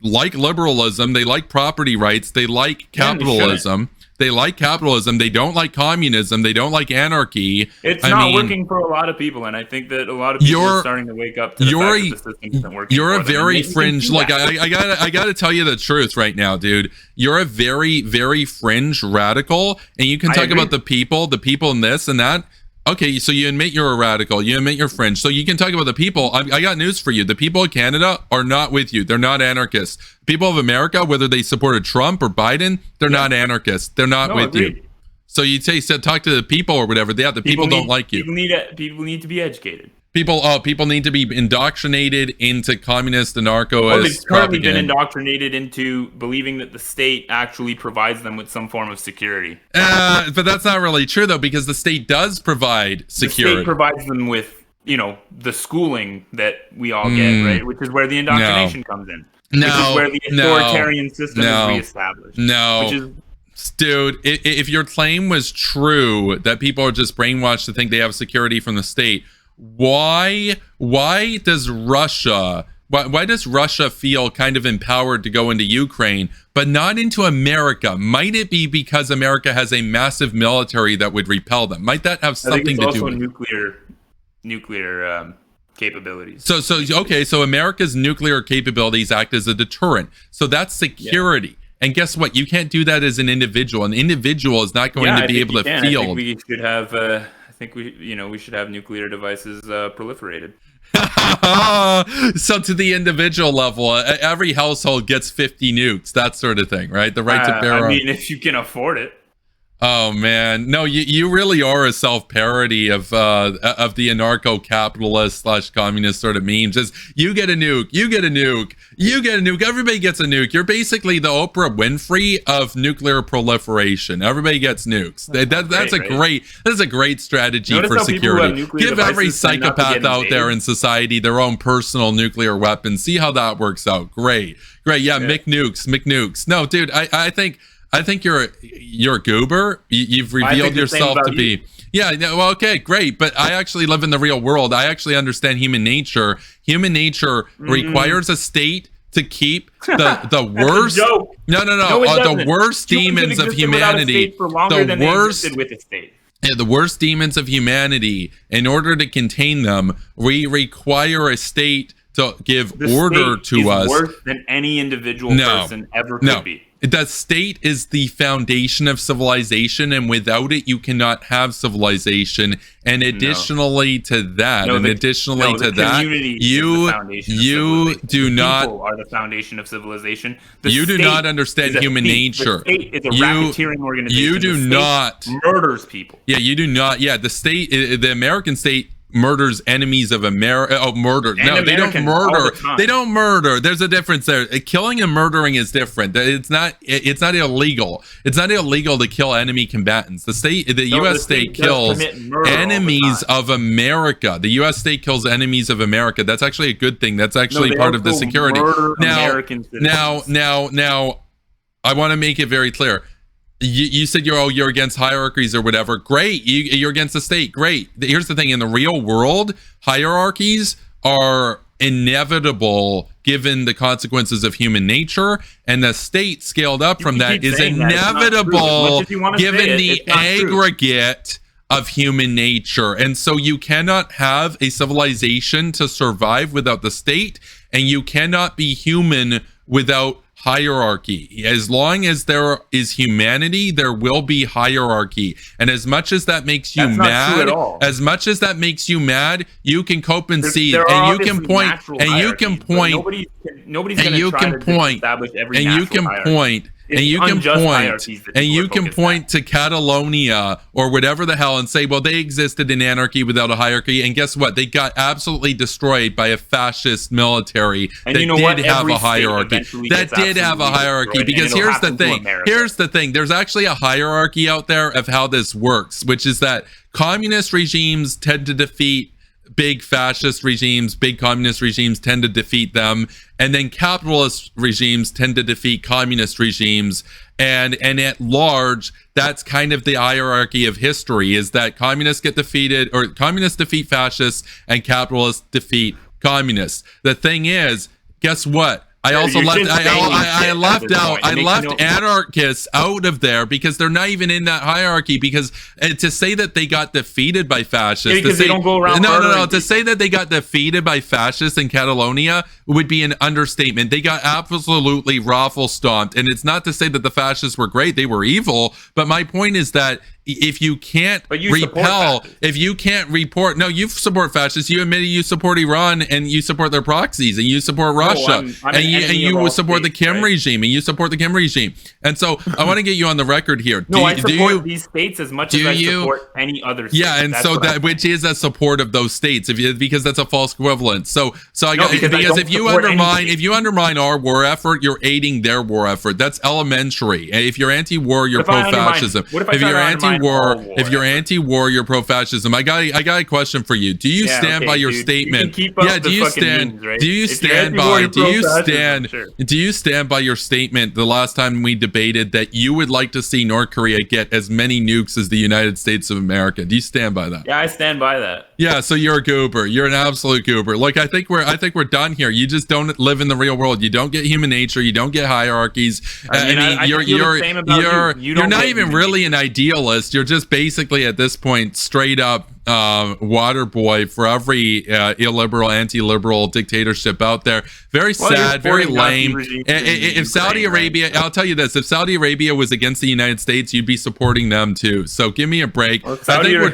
like liberalism. They like property rights. They like capitalism. They like capitalism. They don't like communism. They don't like anarchy. It's not working for a lot of people, and I think that a lot of people are starting to wake up to the fact that the system isn't working. You're a very fringe. Look, I gotta tell you the truth right now, dude. You're a very, very fringe radical, and you can talk about the people in this and that. Okay, so you admit you're a radical, you admit you're fringe, so you can talk about the people. I got news for you. The people of Canada are not with you. They're not anarchists. People of America, whether they supported Trump or Biden, they're not anarchists. They're not with you. So you talk to the people or whatever. The people don't like you. People need to be educated. People need to be indoctrinated into communist anarcho. They've currently been indoctrinated into believing that the state actually provides them with some form of security. But that's not really true, though, because the state does provide security. The state provides them with, the schooling that we all get, right? Which is where the indoctrination comes in. Which is where the authoritarian system is reestablished. Dude, if your claim was true that people are just brainwashed to think they have security from the state, why does Russia feel kind of empowered to go into Ukraine but not into America? Might it be because America has a massive military that would repel them? Might that have something to do with nuclear capabilities? So America's nuclear capabilities act as a deterrent. So that's security. Yeah. And guess what? You can't do that as an individual. An individual is not going to be able to field. I think we should have. We should have nuclear devices proliferated. So to the individual level, every household gets 50 nukes, that sort of thing, right? The right to bear. If you can afford it. Oh man, no, you really are a self-parody of the anarcho-capitalist / communist sort of memes. Just you get a nuke, you get a nuke, you get a nuke. Everybody gets a nuke. You're basically the Oprah Winfrey of nuclear proliferation. Everybody gets nukes. That's a great strategy for security. Give every psychopath out there in society their own personal nuclear weapons. See how that works out. Great. Yeah, McNukes. No, dude, I think you're a goober. You've revealed yourself to be. Yeah, well, okay, great. But I actually live in the real world. I actually understand human nature. Human nature requires a state to keep the worst. The worst demons of humanity. The worst demons of humanity. In order to contain them, we require a state to give order to us. Worse than any individual person ever could be. The state is the foundation of civilization, and without it, you cannot have civilization. And additionally to that, you do not. People are the foundation of civilization. You do not understand human nature. The state is a racketeering organization. You do not murders people. Yeah, you do not. Yeah, the American state murders enemies of America. Oh, murder. No, they don't murder. They don't murder. There's a difference there. Killing and murdering is different. It's not illegal. It's not illegal to kill enemy combatants. The U.S. state kills enemies of America. The U.S. state kills enemies of America. That's actually a good thing. That's actually part of the security. Now, I want to make it very clear. you said you're against hierarchies or whatever. Great. You're against the state. Great. Here's the thing. In the real world, hierarchies are inevitable given the consequences of human nature, and the state scaled up from that is inevitable given the aggregate of human nature. And so you cannot have a civilization to survive without the state, and you cannot be human without hierarchy. As long as there is humanity, there will be hierarchy. And as much as that makes you mad, you can cope and see, and you can point, and you can point, nobody's going to try to establish every natural hierarchy. And you can point to Catalonia or whatever the hell and say, well, they existed in anarchy without a hierarchy, and guess what? They got absolutely destroyed by a fascist military that did have a hierarchy. Because here's the thing. There's actually a hierarchy out there of how this works, which is that communist regimes tend to defeat big fascist regimes, big communist regimes tend to defeat them, and then capitalist regimes tend to defeat communist regimes, and at large, that's kind of the hierarchy of history, is that communists get defeated, or communists defeat fascists, and capitalists defeat communists. The thing is, guess what? I also left anarchists out of there because they're not even in that hierarchy. Because to say that they got defeated by fascists, because they don't go around. To say that they got defeated by fascists in Catalonia would be an understatement. They got absolutely raffle stomped, and it's not to say that the fascists were great; they were evil. But my point is that if you can't repel, if you can't report, no, you support fascists. You admitted you support Iran, and you support their proxies, and you support Russia, and you support the Kim regime, and you support the Kim regime. And so I want to get you on the record here. I support these states as much as I support any other state. Yeah, and so that which is a support of those states, because that's a false equivalent. Because if you undermine our war effort, you're aiding their war effort. That's elementary. If you're anti-war, you're pro-fascism. If you're anti-war, you're pro-fascism. I got a question for you. Do you stand by your statement? Do you stand by your statement the last time we debated that you would like to see North Korea get as many nukes as the United States of America? Do you stand by that? Yeah, I stand by that. Yeah, so you're a goober. You're an absolute goober. Like, I think we're done here. You just don't live in the real world. You don't get human nater. You don't get hierarchies. You're not even really an idealist. You're just basically at this point straight up water boy for every illiberal, anti-liberal dictatorship out there. Very sad, very lame. If Saudi Arabia, I'll tell you this, if Saudi Arabia was against the United States, you'd be supporting them too. So give me a break. I think we're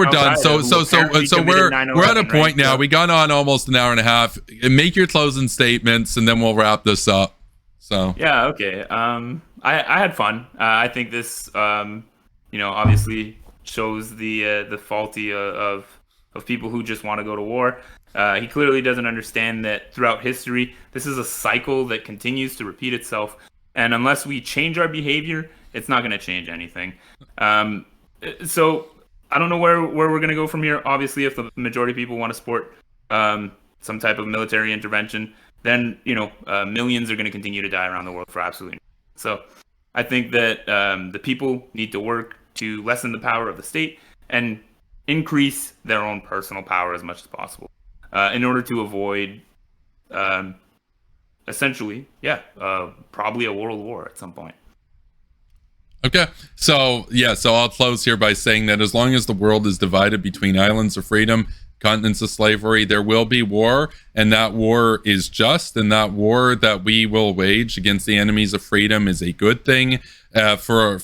done. So we're at a point now. We got on almost an hour and a half. Make your closing statements, and then we'll wrap this up. So yeah, okay. I had fun. I think this, obviously shows the faulty of people who just want to go to war. He clearly doesn't understand that throughout history, this is a cycle that continues to repeat itself. And unless we change our behavior, it's not going to change anything. So I don't know where we're going to go from here. Obviously, if the majority of people want to support some type of military intervention, then, millions are going to continue to die around the world for absolutely nothing. So I think that the people need to work to lessen the power of the state and increase their own personal power as much as possible in order to avoid, essentially, probably a world war at some point. Okay, so I'll close here by saying that as long as the world is divided between islands of freedom, continents of slavery, there will be war, and that war is just, and that war that we will wage against the enemies of freedom is a good thing. For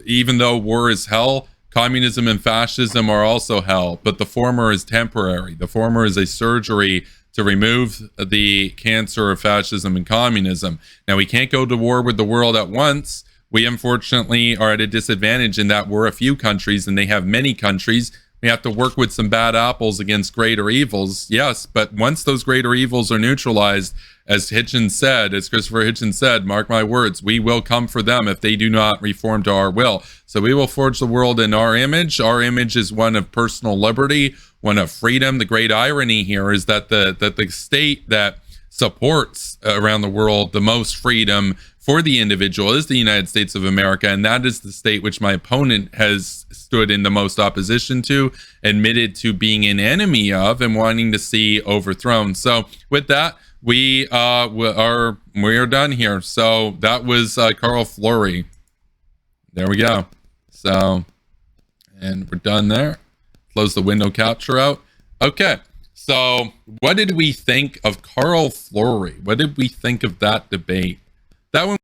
even though war is hell, communism and fascism are also hell, but the former is temporary. The former is a surgery to remove the cancer of fascism and communism. Now, we can't go to war with the world at once. We unfortunately are at a disadvantage in that we're a few countries and they have many countries. We have to work with some bad apples against greater evils, yes, but once those greater evils are neutralized, as Christopher Hitchens said, mark my words, we will come for them if they do not reform to our will. So we will forge the world in our image. Our image is one of personal liberty, one of freedom. The great irony here is that the state that supports around the world the most freedom for the individual is the United States of America, and that is the state which my opponent has stood in the most opposition to, admitted to being an enemy of, and wanting to see overthrown. So with that, we are done here. So that was Carl Flory. There we go. So, and we're done there. Close the window capture out. Okay. So what did we think of Carl Flory? What did we think of that debate? That one